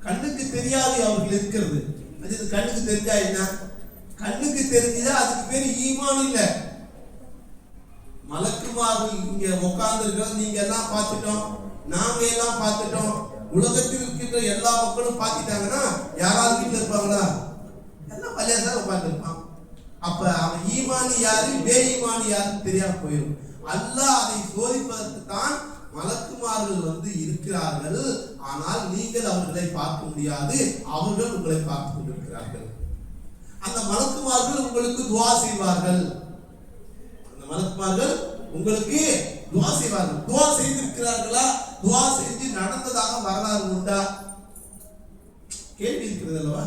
கண்ணுக்கு தெரியாது அவர்கள் இருக்கிறது. அது கண்ணுக்கு தெரிஞ்சா என்ன? கண்ணுக்கு தெரிஞ்சா அதுக்கு பேர் ஈமான் இல்ல. மலக்குமார்கள் இங்க உட்கார்ந்து இருக்கிறது நீங்க எல்லாம் பார்த்துட்டோம், நாங்க எல்லாம் பார்த்துட்டோம், உலகத்தில் இருக்கின்ற எல்லா மக்களும் பார்த்துட்டாங்கன்னா யாராவது வீட்டில் இருப்பாங்களா? எல்லாம் பள்ளியாதான் உட்கார்ந்து இருப்பான். அப்ப அவன் ஈமானி யாரு பேஈமானி யாருன்னு தெரியாம போயிடும். அல்லாஹ் அதை சோதிப்பதற்கு தான் மலக்குமார்கள் இருக்கிறார்கள். ஆனால் நீங்கள் அவர்களை பார்க்க முடியாது, அவர்கள் உங்களை பார்த்து கொண்டிருக்கிறார்கள். அந்த மலக்குமார்கள் உங்களுக்கு துஆ செய்வார்கள். அந்த மலக்குமார்கள் உங்களுக்கு துஆ செய்வார்கள். துஆ செய்திருக்கிறார்களா? துஆ செஞ்சு நடந்ததாக வரலாறு உண்டா? கேள்வி இருக்கிறது அல்லவா?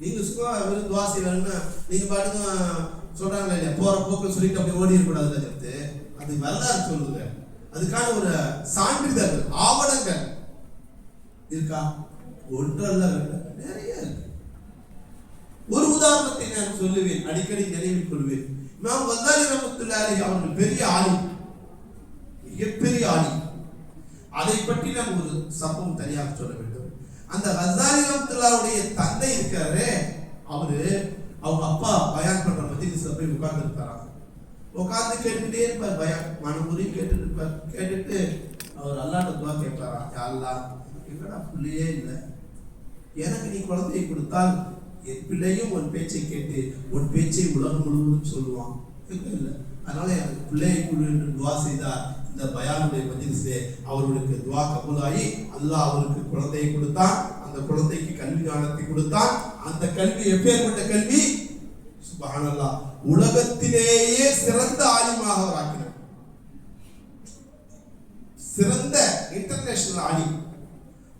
நீங்க சும்மா வெறும் துஆ செய்வாங்கன்னா நீங்க பாட்டுக்கு சொல்றாங்களே இல்லையா, போற போக்கு சொல்லிட்டு அப்படி ஓடி இருக்கக்கூடாது. அது வரலாறு சொல்லுங்க. அதுக்கான ஒரு சான்றிதழ் ஆவணங்கள் இருக்கா? ஒன்றல்ல, நிறைய இருக்கு. ஒரு உதாரணத்தை நான் சொல்லுவேன், அடிக்கடி நினைவில் கொள்வேன். இமாம் கஸ்ஸாலி ரஹ்மத்துல்லாஹி அலைஹி அவர்கள் பெரிய ஆலிம், மிகப்பெரிய ஆலிம். அதை பற்றி நான் ஒரு சம்பவம் தனியாக சொல்ல வேண்டும். அந்த கஸ்ஸாலி ரஹ்மத்துல்லாஹுடைய தந்தை இருக்காரு, அவங்க அப்பா பயான் பண்ற மஜ்லிஸ்ல போய் உட்கார்ந்து இருப்பாராம். உட்கார்ந்து கேட்டுட்டே இருப்பார், பயான் மனமுறி கேட்டுட்டு இருப்பார். கேட்டுட்டு அவர் அல்லாஹ்ட்ட துஆ கேட்பாரா, யா அல்லாஹ் என்னடா பிள்ளையே இல்லை, எனக்கு நீ குழந்தையை கொடுத்தால் என் பிள்ளையும் உன் பேச்சை கேட்டு உன் பேச்சை உலகம் முழுவதும் சொல்லுவான். இல்லை, அதனால எனக்கு பிள்ளையை கொடு என்று துஆ செய்தார். இந்த பயானுடைய மஜ்லிஸிலே அவர்களுக்கு துஆ கபூலாகி அல்லாஹ் அவருக்கு குழந்தையை கொடுத்தான். அந்த குழந்தைக்கு கல்வி ஞானத்தை கொடுத்தான். அந்த கல்வி எப்பேற்பட்ட கல்வி! சுப்ஹானல்லாஹ், உலகத்திலேயே சிறந்த ஆலிமாக அவர் ஆக்கினார். சிறந்த இன்டர்நேஷனல் ஆலிம்.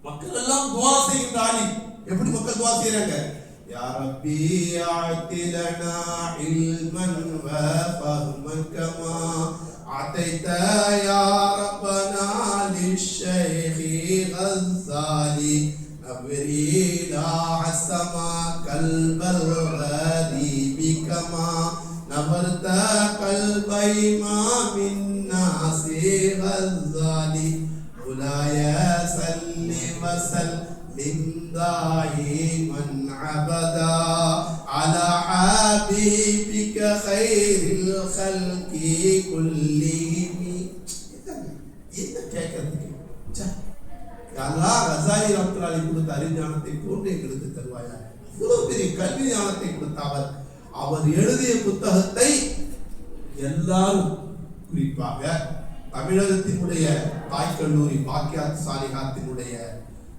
மக்கள் எல்லாம் துஆ செய்கின்ற ஆலிம். எப்படி மக்கள் துஆ செய்றாங்க? யா ரப்பி ஆத்திலனா இல்மன் வ ஃபஹ்மன் கமா ஆதைத யா ரப்பனா லிஷைஹி கஸ்ஸாலி நவ்ரினா ஹஸமா கல்பல் கதீபி கமா நவர்த கல்பை மா மின் நாசி கஸ்ஸாலி உலாய சல்லி வஸல் دائما عبدا على حبيبك خير الخلق كلهم. என்ன கேட்கறதுக்கு? அல்லாஹ் கஸ்ஸாலி ரஹ்மத்துல்லாஹி அலைஹி கொடுத்த அறிஞானத்தை போன்று எங்களுக்கு தருவாயா. இவ்வளவு பெரிய கல்வி ஞானத்தை கொடுத்தவர். அவர் எழுதிய புத்தகத்தை எல்லாரும், குறிப்பாக தமிழகத்தினுடைய தாய் கல்லூரி பாக்கியாத் சாலிஹாத்தினுடைய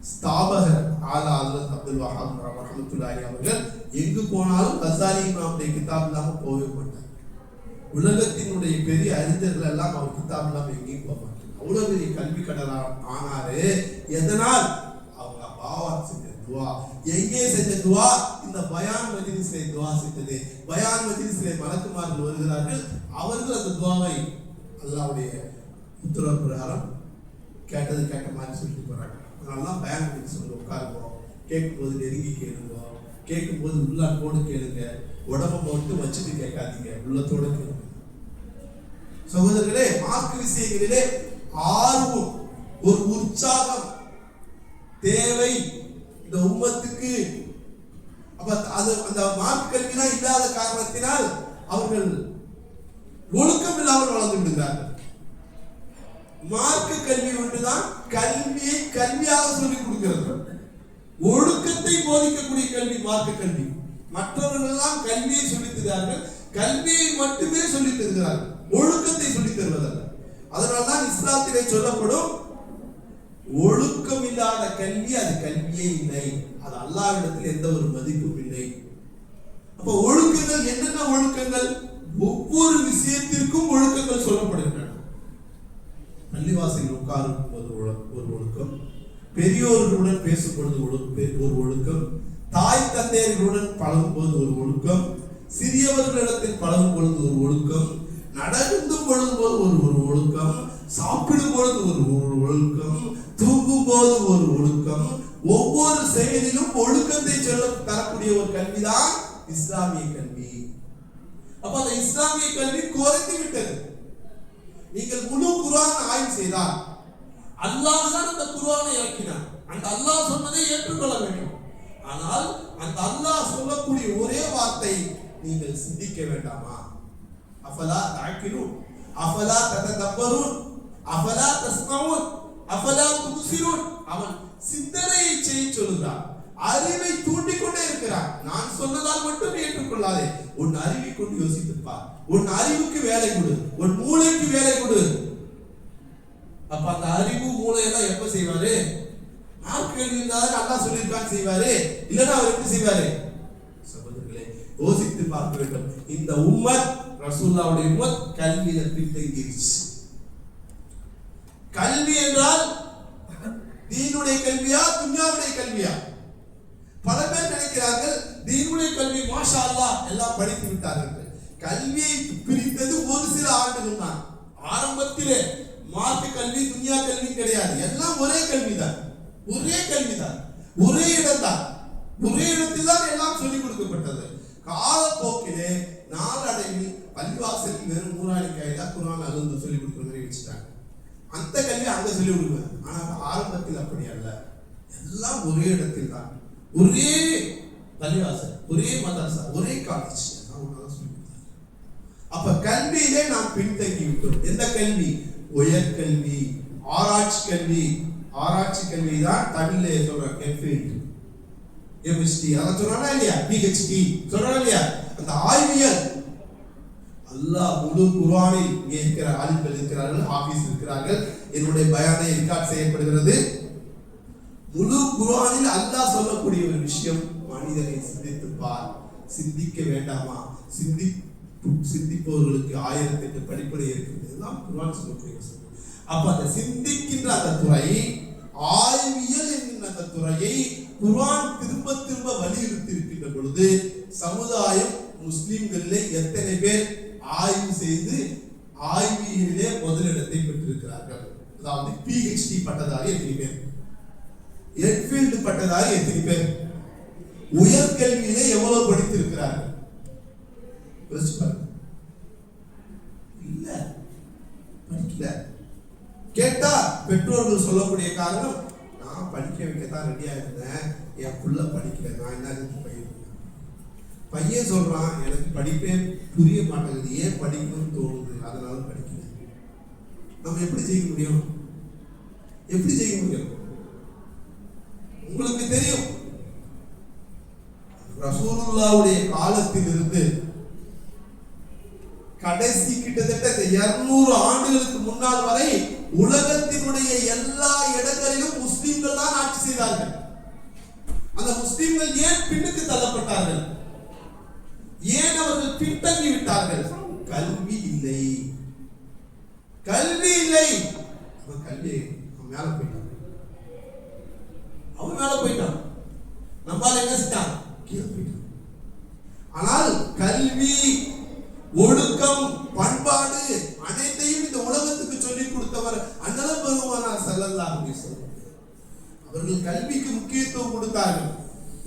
ஸ்தாபகர் ஆலா ஹஜ்ரத் அப்துல் வஹாப் ரஹ்மத்துல்லாஹி அவர்கள் எங்கு போனாலும் கஸ்ஸாலி இமாமுடைய கிதாப் இல்லாம போகவே மாட்டார். உலகத்தினுடைய பெரிய அறிஞர்கள் எல்லாம் அவர் கிதாப் இல்லாம எங்கேயும் போக மாட்டார். அவ்வளவு பெரிய கல்வி கடலா ஆனாரு. எதனால்? அவங்க பாவா செஞ்ச துஆ. எங்கே செஞ்ச துஆ? இந்த பயான் மஜ்லிஸிலே துஆ செஞ்சது. பயான் மஜ்லிஸிலே மலக்குமார்கள் வருகிறார்கள். அவர்கள் அந்த துஆவை அல்லாஹ்வுடைய உத்தரவு பிரகாரம் கேட்ட மாதிரி சொல்லிட்டு போறாங்க. அதனால பயான் மஜ்லிஸ்ல உட்காருவோம், கேட்கும்போது நெருங்கி கேளுங்க, கேட்கும்போது உள்ளத்தோடு கேளுங்க, உடம்பை மட்டும் வச்சுட்டு கேட்காதீங்க, உள்ளத்தோடு கேளுங்க. சகோதரர்களே, மார்க்க விஷயங்களிலே ஆர்வம், ஒரு உற்சாகம் தேவை இந்த உம்மத்துக்கு. அப்ப அது அந்த மார்க்க கல்விதான் இல்லாத காரணத்தினால் அவர்கள் ஒழுக்கம் இல்லாமல் வளர்ந்து விடுகிறார்கள். மார்க்க கல்வி ஒன்றுதான் கல்வியை கல்வியாக சொல்லிக் கொடுக்கிறது. ஒழுக்கத்தை போதிக்கக்கூடிய கல்வி மார்க்க கல்வி. மற்றவர்கள் எல்லாம் கல்வியை சொல்லித் தருகிறார்கள், கல்வியை மட்டுமே சொல்லித் தருகிறார்கள், ஒழுக்கத்தை சொல்லித் தருவதல்ல. அதனால்தான் இஸ்லாத்திலே சொல்லப்படும் ஒழுக்கம் இல்லாத கல்வி அது கல்வியே இல்லை, அது அல்லாஹ்விடத்தில் எந்த ஒரு மதிப்பும் இல்லை. அப்ப ஒழுக்கங்கள் என்னென்ன ஒழுக்கங்கள்? ஒவ்வொரு விஷயத்திற்கும் ஒழுக்கங்கள் சொல்லப்படுகின்றன. பள்ளிவாசலில் உட்காரும் போது ஒரு ஒழுக்கம், பெரியோர்களுடன் பேசும் பொழுது ஒரு ஒழுக்கம், தாய் தந்தையர்களுடன் பழகும் போது ஒரு ஒழுக்கம், சிறியவர்களிடத்தில் பழகும் பொழுது ஒரு ஒழுக்கம், நடந்து பொழுது போது ஒரு ஒழுக்கம், சாப்பிடும் பொழுது ஒரு ஒழுக்கம், தூங்கும் போது ஒரு ஒழுக்கம். ஒவ்வொரு செயலிலும் ஒழுக்கத்தை சொல்ல தரக்கூடிய ஒரு கல்விதான் இஸ்லாமிய கல்வி. அப்ப அந்த இஸ்லாமிய கல்வி குறைந்து விட்டது. நீங்கள் முழு குர்ஆன் ஆய்வு செய்தால் அல்லாஹ் தான் அந்த குர்ஆனை இறக்கினார். அந்த அல்லாஹ் சொன்னதை ஏற்றுக்கொள்ள வேண்டும். ஆனால் அந்த அல்லாஹ் சொல்லக்கூடிய ஒரே வார்த்தை நீங்கள் சிந்திக்க வேண்டாமா? அஃபலா தஅக்கிலூன், அஃபலா தததப்பரூன், அஃபலா தஸ்மஊன், அஃபலா துப்சிரூன். அவன் சிந்தனையை செய்ய சொல்கிறான். அறிவை தூண்டிக்கொண்டே இருக்கிறார். நான் சொன்னதால் மட்டும் ஏற்றுக்கொள்ளாதே, உன் அறிவை கொண்டு யோசித்துப்பார், உன் அறிவுக்கு வேலை கொடு, உன் மூளைக்கு வேலை கொடு. அப்ப அந்த அறிவு மூளை எல்லாம் எப்ப செய்வாரு? ஆட்கள் இருந்தாலும் நல்லா சொல்லியிருக்கான்னு செய்வாரு, இல்லைன்னா அவர் எப்படி செய்வாரு? சகோதரர்களே, யோசித்து பார்க்க வேண்டும். இந்த உம்மத், ரசூலுல்லாஹ்வுடைய உம்மத் கல்வியில பின்தங்கிருச்சு. கல்வி என்றால் தீனுடைய கல்வியா துன்யாவுடைய கல்வியா? பல பேர் நினைக்கிறார்கள் தீனுடைய கல்வி மாஷா அல்லாஹ் எல்லாம் படித்து விட்டார்கள். கல்வியை பிரித்தது ஒரு சில ஆண்டுகள் தான். ஆரம்பத்திலே மார்க்க கல்வி துன்யா கல்வி கிடையாது, எல்லாம் ஒரே கல்விதான், ஒரே கல்விதான், ஒரே இடம்தான், ஒரே இடத்தில் தான் எல்லாம் சொல்லிக் கொடுக்கப்பட்டது. காலப்போக்கிலே நாளடைவில் பள்ளிவாசலில் வெறும் நூறாணி கைதா குர்ஆன் அழுந்து சொல்லிக் கொடுக்குற மாதிரி வச்சுட்டாங்க. அந்த கல்வி அங்க சொல்லிக் கொடுக்குறாங்க. ஆனால் ஆரம்பத்தில் அப்படி அல்ல, எல்லாம் ஒரே இடத்தில் தான், ஒரே பள்ளிவாசல், ஒரே மதரசா, ஒரே காலேஜ். அப்ப கல்வியிலே நாம் பின்தங்கி விட்டோம். எந்த கல்வி? உயர்கல்வி, ஆராய்ச்சி கல்வி. ஆராய்ச்சி கல்வி தான் தமிழ்ல சொல்றோம் எம்ஃபில், எம்எஸ்டி, அத சொல்றானா இல்லையா? பிஹெச்டி சொல்றானா இல்லையா? அந்த ஆய்வியல். அல்லாஹ் முழு குர்ஆனில் இங்கே இருக்கிற ஆலிம்கள் இருக்கிறார்கள், ஹாஃபிஸ் இருக்கிறார்கள், என்னுடைய பயானை ரெக்கார்ட் செய்யப்படுகிறது. முழு குர்ஆனில் அல்லாஹ் சொல்லக்கூடிய ஒரு விஷயம், மனிதனை சிந்தித்து பார். சிந்திக்க வேண்டாமா? சிந்திப்பவர்களுக்கு 1008 படிப்படை இருக்கிறது. இதுதான் குர்ஆன் சொல்லக்கூடிய விஷயம். அப்ப அந்த சிந்திக்கின்ற அந்த துறை, ஆய்வியல் என்கின்ற அந்த துறையை குர்ஆன் திரும்ப திரும்ப வலியுறுத்தி இருக்கின்ற பொழுது சமுதாயம், முஸ்லிம்களிலே எத்தனை பேர் ஆய்வு செய்து ஆய்வியலிலே முதலிடத்தை பெற்றிருக்கிறார்கள்? அதாவது பிஹெச்டி பட்டதாரி எத்தனை பேர்? எட்ஃபீல்டு பட்டதாரி எத்தனை பேர்? உயர்கல்வியிலே எவ்வளவு படித்திருக்கிறார்கள்? இல்ல, படிக்கல. கேட்டா பெற்றோர்கள் சொல்லக்கூடிய காரணம், நான் படிக்க வைக்கத்தான் ரெடியா இருந்தேன், என் புள்ள படிக்கல, நான் என்ன பையன் சொல்றான், எனக்கு படிப்பே புரிய மாட்டேங்குது, ஏன் படிக்கணும்னு தோணுது, அதனால படிக்கல. நம்ம எப்படி செய்ய முடியும்? எப்படி செய்ய முடியும்? உங்களுக்கு தெரியும், ரசூலுல்லாஹ்வுடைய காலத்தில் இருந்து கடைசி கிட்டத்தட்ட 200 ஆண்டுகளுக்கு முன்னால் வரை உலகத்தினுடைய எல்லா இடங்களிலும் முஸ்லிம்கள் தான் ஆட்சி செய்தார்கள். அந்த முஸ்லிம்கள் ஏன் பின்னுக்கு தள்ளப்பட்டார்கள்? ஏன் அவர்கள் பின்தங்கி விட்டார்கள்? கல்வி இல்லை, கல்வி இல்லை. கல்வி மேல போயிட்டான், அவன் மேல போயிட்டான், நம்மால என்ன செஞ்சான்? கீழே போயிட்டான். ஆனால் கல்வி, ஒழுக்கம், பண்பாடு அனைத்தையும் இந்த உலகத்துக்கு சொல்லிக் கொடுத்தவர் அண்ணலம் பெருமானார் ஸல்லல்லாஹு அலைஹி வஸல்லம். அவர்கள் கல்விக்கு முக்கியத்துவம் கொடுத்தார்கள்.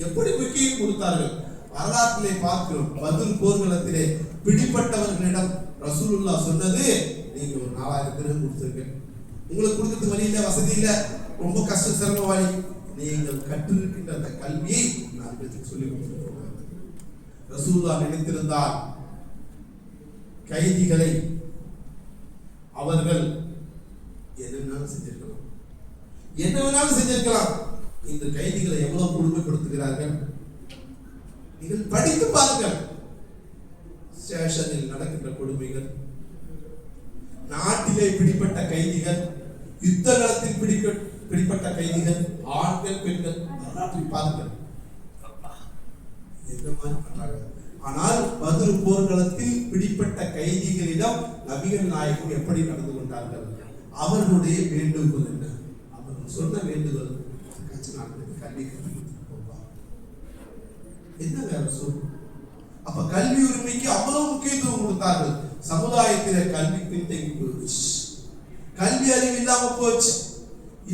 எப்படி முக்கியம் கொடுத்தார்கள்? வரலாற்றிலே பார்க்கிறோம். பத்ர் போர்க்களத்திலே பிடிப்பட்டவர்களிடம் ரசூலுல்லாஹ் சொன்னது, நீங்க ஒரு 4000 திரகம் கொடுத்துருங்க, உங்களுக்கு கொடுக்கிறது வழி இல்லை, வசதி இல்லை, ரொம்ப கஷ்ட சிரம வழி, நீங்கள் கற்றிருக்கின்ற அந்த கல்வியை 4 பேருக்கு சொல்லிக் கொடுத்துருக்கோம். ரசூலுல்லாஹ் நினைத்திருந்தால் கைதிகளை அவர்கள் என்ன வேணாலும் செஞ்சிருக்கலாம், என்ன வேணாலும் செஞ்சிருக்கலாம். இந்த கைதிகளை எவ்வளவு கொடுமைப்படுத்துகிறார்கள் நீங்கள் படித்து பாருங்கள். ஸ்டேஷனில் நடக்கின்ற கொடுமைகள், நாட்டிலே பிடிப்பட்ட கைதிகள், யுத்த களத்தில் பிடிப்பட்ட கைதிகள், ஆண்கள் பெண்கள், வரலாற்றை பாருங்கள் எந்த மாதிரி பண்றாங்க. ஆனால் பத்ர் போர்க்களத்தில் பிடிப்பட்ட கைதிகளிடம் நபிகள் நாயகம் எப்படி நடந்து கொண்டார்கள்? அவர்களுடைய வேண்டுகோள் என்ன? அவர்கள் சொன்ன வேண்டுகோள், கல்வி என்ன வேற சொல். அப்ப கல்வி உரிமைக்கு அவ்வளவு முக்கியத்துவம் கொடுத்தார்கள். சமுதாயத்தில கல்வி பின்தங்கி போச்சு, கல்வி அறிவு இல்லாம போச்சு.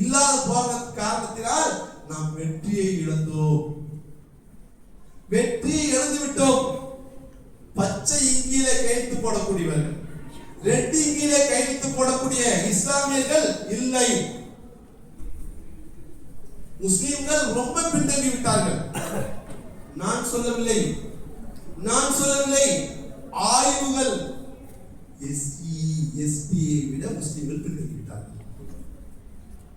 இல்லாத போன காரணத்தினால் நாம் வெற்றியை இழந்தோம், வெற்றியை இழந்து விட்டோம். பச்சை இங்கிலே கையெழுத்து போடக்கூடியவர்கள், ரெட் இங்கிலே கையெழுத்து போடக்கூடிய இஸ்லாமியர்கள் இல்லை. முஸ்லிம்கள் ரொம்ப பின்தங்கி விட்டார்கள். நான் சொல்லவில்லை, நான் சொல்லவில்லை, ஆய்வுகள் எஸ்பியை விட முஸ்லிம்கள் பின்தங்கி விட்டார்கள்,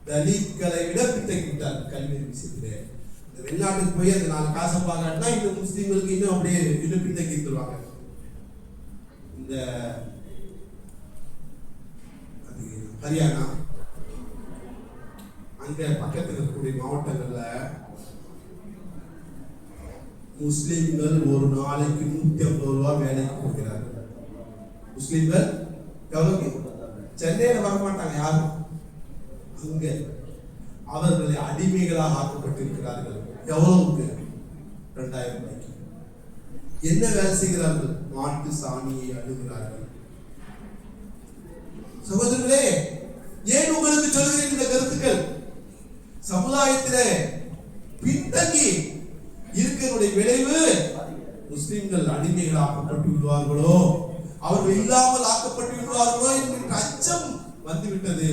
தலித்களை விட பின்தங்கி விட்டார்கள் கல்வி விஷயத்திலே. வெளிநாட்டுக்கு போய் அந்த 4 காசை பார்க்கறதுனா இந்த முஸ்லீம்களுக்கு இன்னும் அப்படியே இன்னும் பின்தங்கி இருந்துருவாங்க. இந்த ஹரியானா அங்க பக்கத்தில் இருக்கக்கூடிய மாவட்டங்கள்ல முஸ்லிம்கள் ஒரு நாளைக்கு 150 ரூபாய் வேலைக்கு கொடுக்கிறார்கள். முஸ்லிம்கள் எவ்வளவு? சென்னையில வரமாட்டாங்க யாரும். அங்க அவர்களை அடிமைகளாக ஆக்கப்பட்டிருக்கிறார்கள். எவ்வளவுக்கு? 2000 ரூபாய்க்கு. என்ன வேலை செய்கிறார்கள்? மாட்டு சாணியை அழுகிறார்கள். சகோதரர்களே, ஏன் உங்களுக்கு சொல்கிறேன் இந்த கருத்துக்கள்? சமுதாயத்திலே பின்தங்கி இருக்கிற விளைவு முஸ்லிம்கள் அடிமைகள் ஆக்கப்பட்டு விடுவார்களோ, அவர்கள் இல்லாமல் ஆக்கப்பட்டு விடுவார்களோ என்கிற அச்சம் வந்துவிட்டது.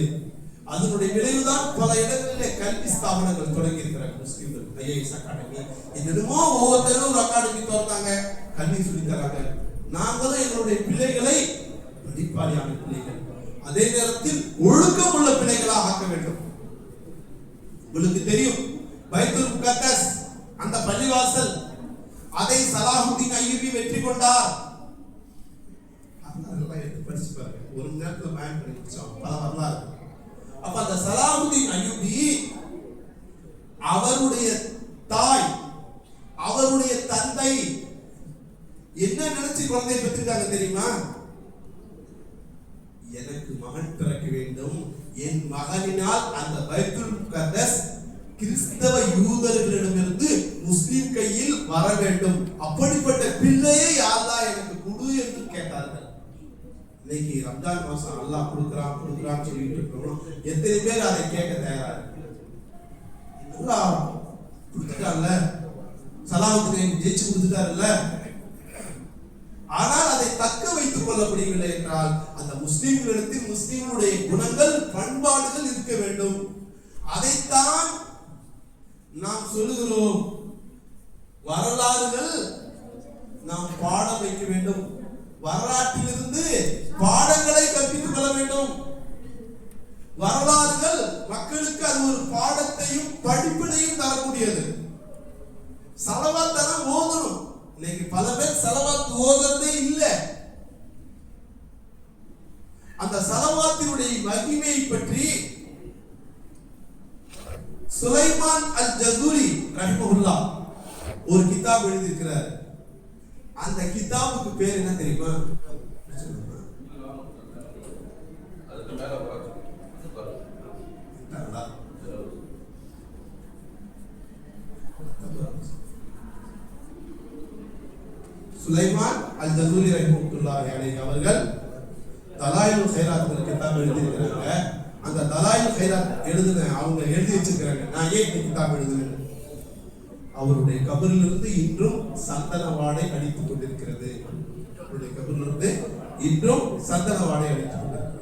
அதனுடைய விளைவுதான் பல இடங்களில் கல்வி ஸ்தாபனங்கள் தொடங்கி இருக்கிறாங்க. முஸ்லிம்கள் ஐஏஎஸ் அகாடமி, என்னமோ ஒவ்வொருத்தரும் ஒரு அகாடமி திறந்தாங்க, கல்வி சொல்லி தராங்க. நாங்களும் எங்களுடைய பிள்ளைகளை படிப்பாளியான பிள்ளைகள், அதே நேரத்தில் ஒழுக்கம் உள்ள பிள்ளைகளாக ஆக்க வேண்டும். உங்களுக்கு தெரியும், பைத்துல் முகத்தஸ் அந்த பள்ளிவாசல், அதை சலாஹுதீன் அய்யூபி வெற்றி கொண்டார். படிச்சு பாருங்க, ஒரு மணி நேரத்தில் பயன் பண்ணி முடிச்சோம், பல வரலாறு. அப்ப அந்த சலாஹுதீன் அய்யூபி அவருடைய தாய், அவருடைய தந்தை என்ன நினைச்சு குழந்தையை பெற்றுட்டாங்க தெரியுமா? எனக்கு மகன் பிறக்க வேண்டும், என் மகனினால் அந்த பைத்துல் முகத்தஸ் கிறிஸ்தவ யூதர்களிடமிருந்து முஸ்லிம் கையில் வர வேண்டும், அப்படிப்பட்ட பிள்ளையை அல்லாஹ் எனக்கு கொடு என்று கேட்டார்கள். இன்னைக்கு ரம்ஜான் மாசம் அல்லாஹ் கொடுக்குறான்னு சொல்லிட்டு இருக்கோம். எத்தனை பேர் அதை கேட்க தயாரா இருக்கு? அல்லாஹ் கொடுத்துட்டார்ல, சலாஹுதீன் ஜெயிச்சு கொடுத்துட்டாருல்ல. ஆனால் அதை தக்க வைத்துக் கொள்ள முடியவில்லை என்றால் அந்த முஸ்லிம்களிடத்தில் முஸ்லிம்களுடைய குணங்கள், பண்பாடுகள் இருக்க வேண்டும். அதைத்தான் நாம் சொல்லுகிறோம். வரலாறுகள் நாம் பாட வைக்க வேண்டும், வரலாற்றிலிருந்து பாடங்களை கற்பித்துக் கொள்ள வேண்டும். வரலாறுகள் மக்களுக்கு அது ஒரு பாடத்தையும் படிப்பினையும் தரக்கூடியது. ஸலவாத்தெல்லாம் ஓதணும். இன்னைக்கு பல பேர் ஸலவாத் ஓதுறதே இல்லை. அந்த ஸலவாத்தினுடைய மகிமையை பற்றி சுலைமான் அல் ஜஸூரி ரஹிமஹுல்லாஹ் ஒரு கிதாப் எழுதியிருக்கிறார். அந்த கிதாபுக்கு பேர் என்ன தெரியுமா? சுலைமான் அல் ஜஸூரி ரஹிமஹுல்லாஹி அலைஹி அவர்கள் தலாயிலுல் கைராத் என்ற கிதாப் எழுதியிருக்கிறாங்க. அந்த தலாயிலுல் கைராத் அவங்க எழுதி வச்சிருக்கிறாங்க. நான் ஏன் இந்த கிதாப் எழுதுனேன்? அவருடைய கபரிலிருந்து இன்றும் சந்தன வாடை அடித்துக் கொண்டிருக்கிறது. அவருடைய கபரிலிருந்து இன்றும் சந்தன வாடை அடித்துக் கொண்டிருக்கிறது.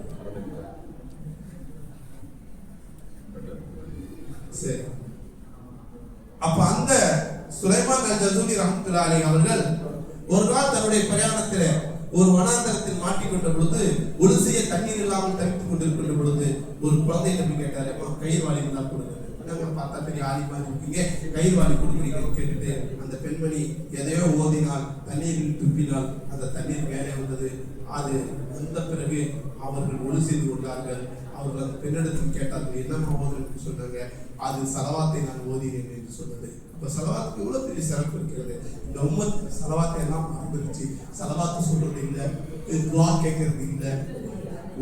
சரி, அப்ப அந்த சுலைமான் அல் ஜஸூரி ரஹ்மத்துல்லாஹி அலைஹி அவர்கள் ஒரு நாள் தன்னுடைய பிரயாணத்தில் ஒரு வனாந்தரத்தில் மாட்டிக்கொண்ட பொழுது, ஒரு செய்ய தண்ணீர் இல்லாமல் தவித்துக் கொண்டிருக்கின்ற பொழுது ஒரு குழந்தை நம்பி கேட்டாரு, கயிறு வாலி இருந்தா கொடுங்க. பார்த்தா பெரிய ஆலிமா இருக்கீங்க, கயிறு வாலி கொடுக்குறீங்கன்னு கேட்டுட்டு அந்த பெண்மணி எதையோ ஓதினால், தண்ணீரில் துப்பினால் அந்த தண்ணீர் மேலே வந்தது. அது வந்த பிறகு அவர்கள் ஒளி செய்து கொண்டார்கள். அவர்கள் அந்த பெண்ணிடத்தில் கேட்டார்கள், என்னம்மா ஓதுன்னு சொன்னாங்க. அது ஸலவாத்தை நான் ஓதினேன் என்று சொன்னது. இப்ப ஸலவாத்துக்கு எவ்வளவு பெரிய சிறப்பு இருக்கிறது. இந்த உம்மத் ஸலவாத்தை எல்லாம் மறந்துருச்சு. ஸலவாத்து சொல்றது இல்லை, துஆ கேட்கறது இல்லை,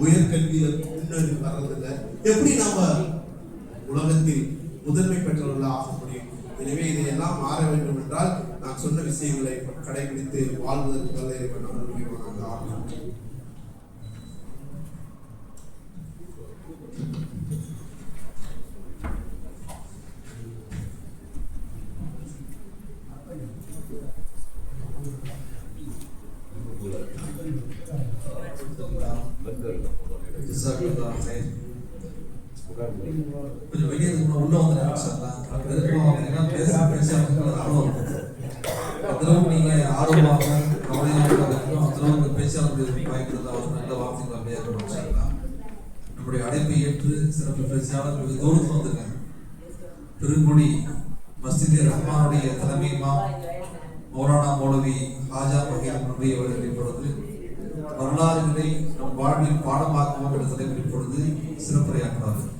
உயர்கல்வியில முன்னேறி வர்றது இல்லை. எப்படி நாம உலகத்தில் முதன்மை பெற்றவர்களாக ஆக முடியும்? எனவே இதையெல்லாம் மாற வேண்டும் என்றால் நான் சொன்ன விஷயங்களை கடைபிடித்து வாழ்வதற்கு நல்ல இறைவன் அருள் புரிவானாக. ஆமென். கொஞ்சம் வெளியே உள்ள வந்து அதிலும் நீங்க ஆர்வமாக கவலையாக பேச்சாளர்களுடைய வாய்க்கிறது அவர் நல்ல வார்த்தைகள் அப்படியே இருக்கணும். நம்முடைய அழைப்பை ஏற்று சிறப்பு பேச்சாளர் தூரத்தில் வந்திருக்காங்க. திருக்குடி மஸ்ஜித் ரஹ்மானுடைய தலைமை இமாம் மௌலானா மௌலவி ஹாஜா பகீர் நபி அவர்கள் இப்பொழுது வரலாறுகளை நம் வாழ்வில் பாடமாக்குவோம் என்ற தலைப்பில் இப்பொழுது சிறப்புரையாற்றுவார்கள்.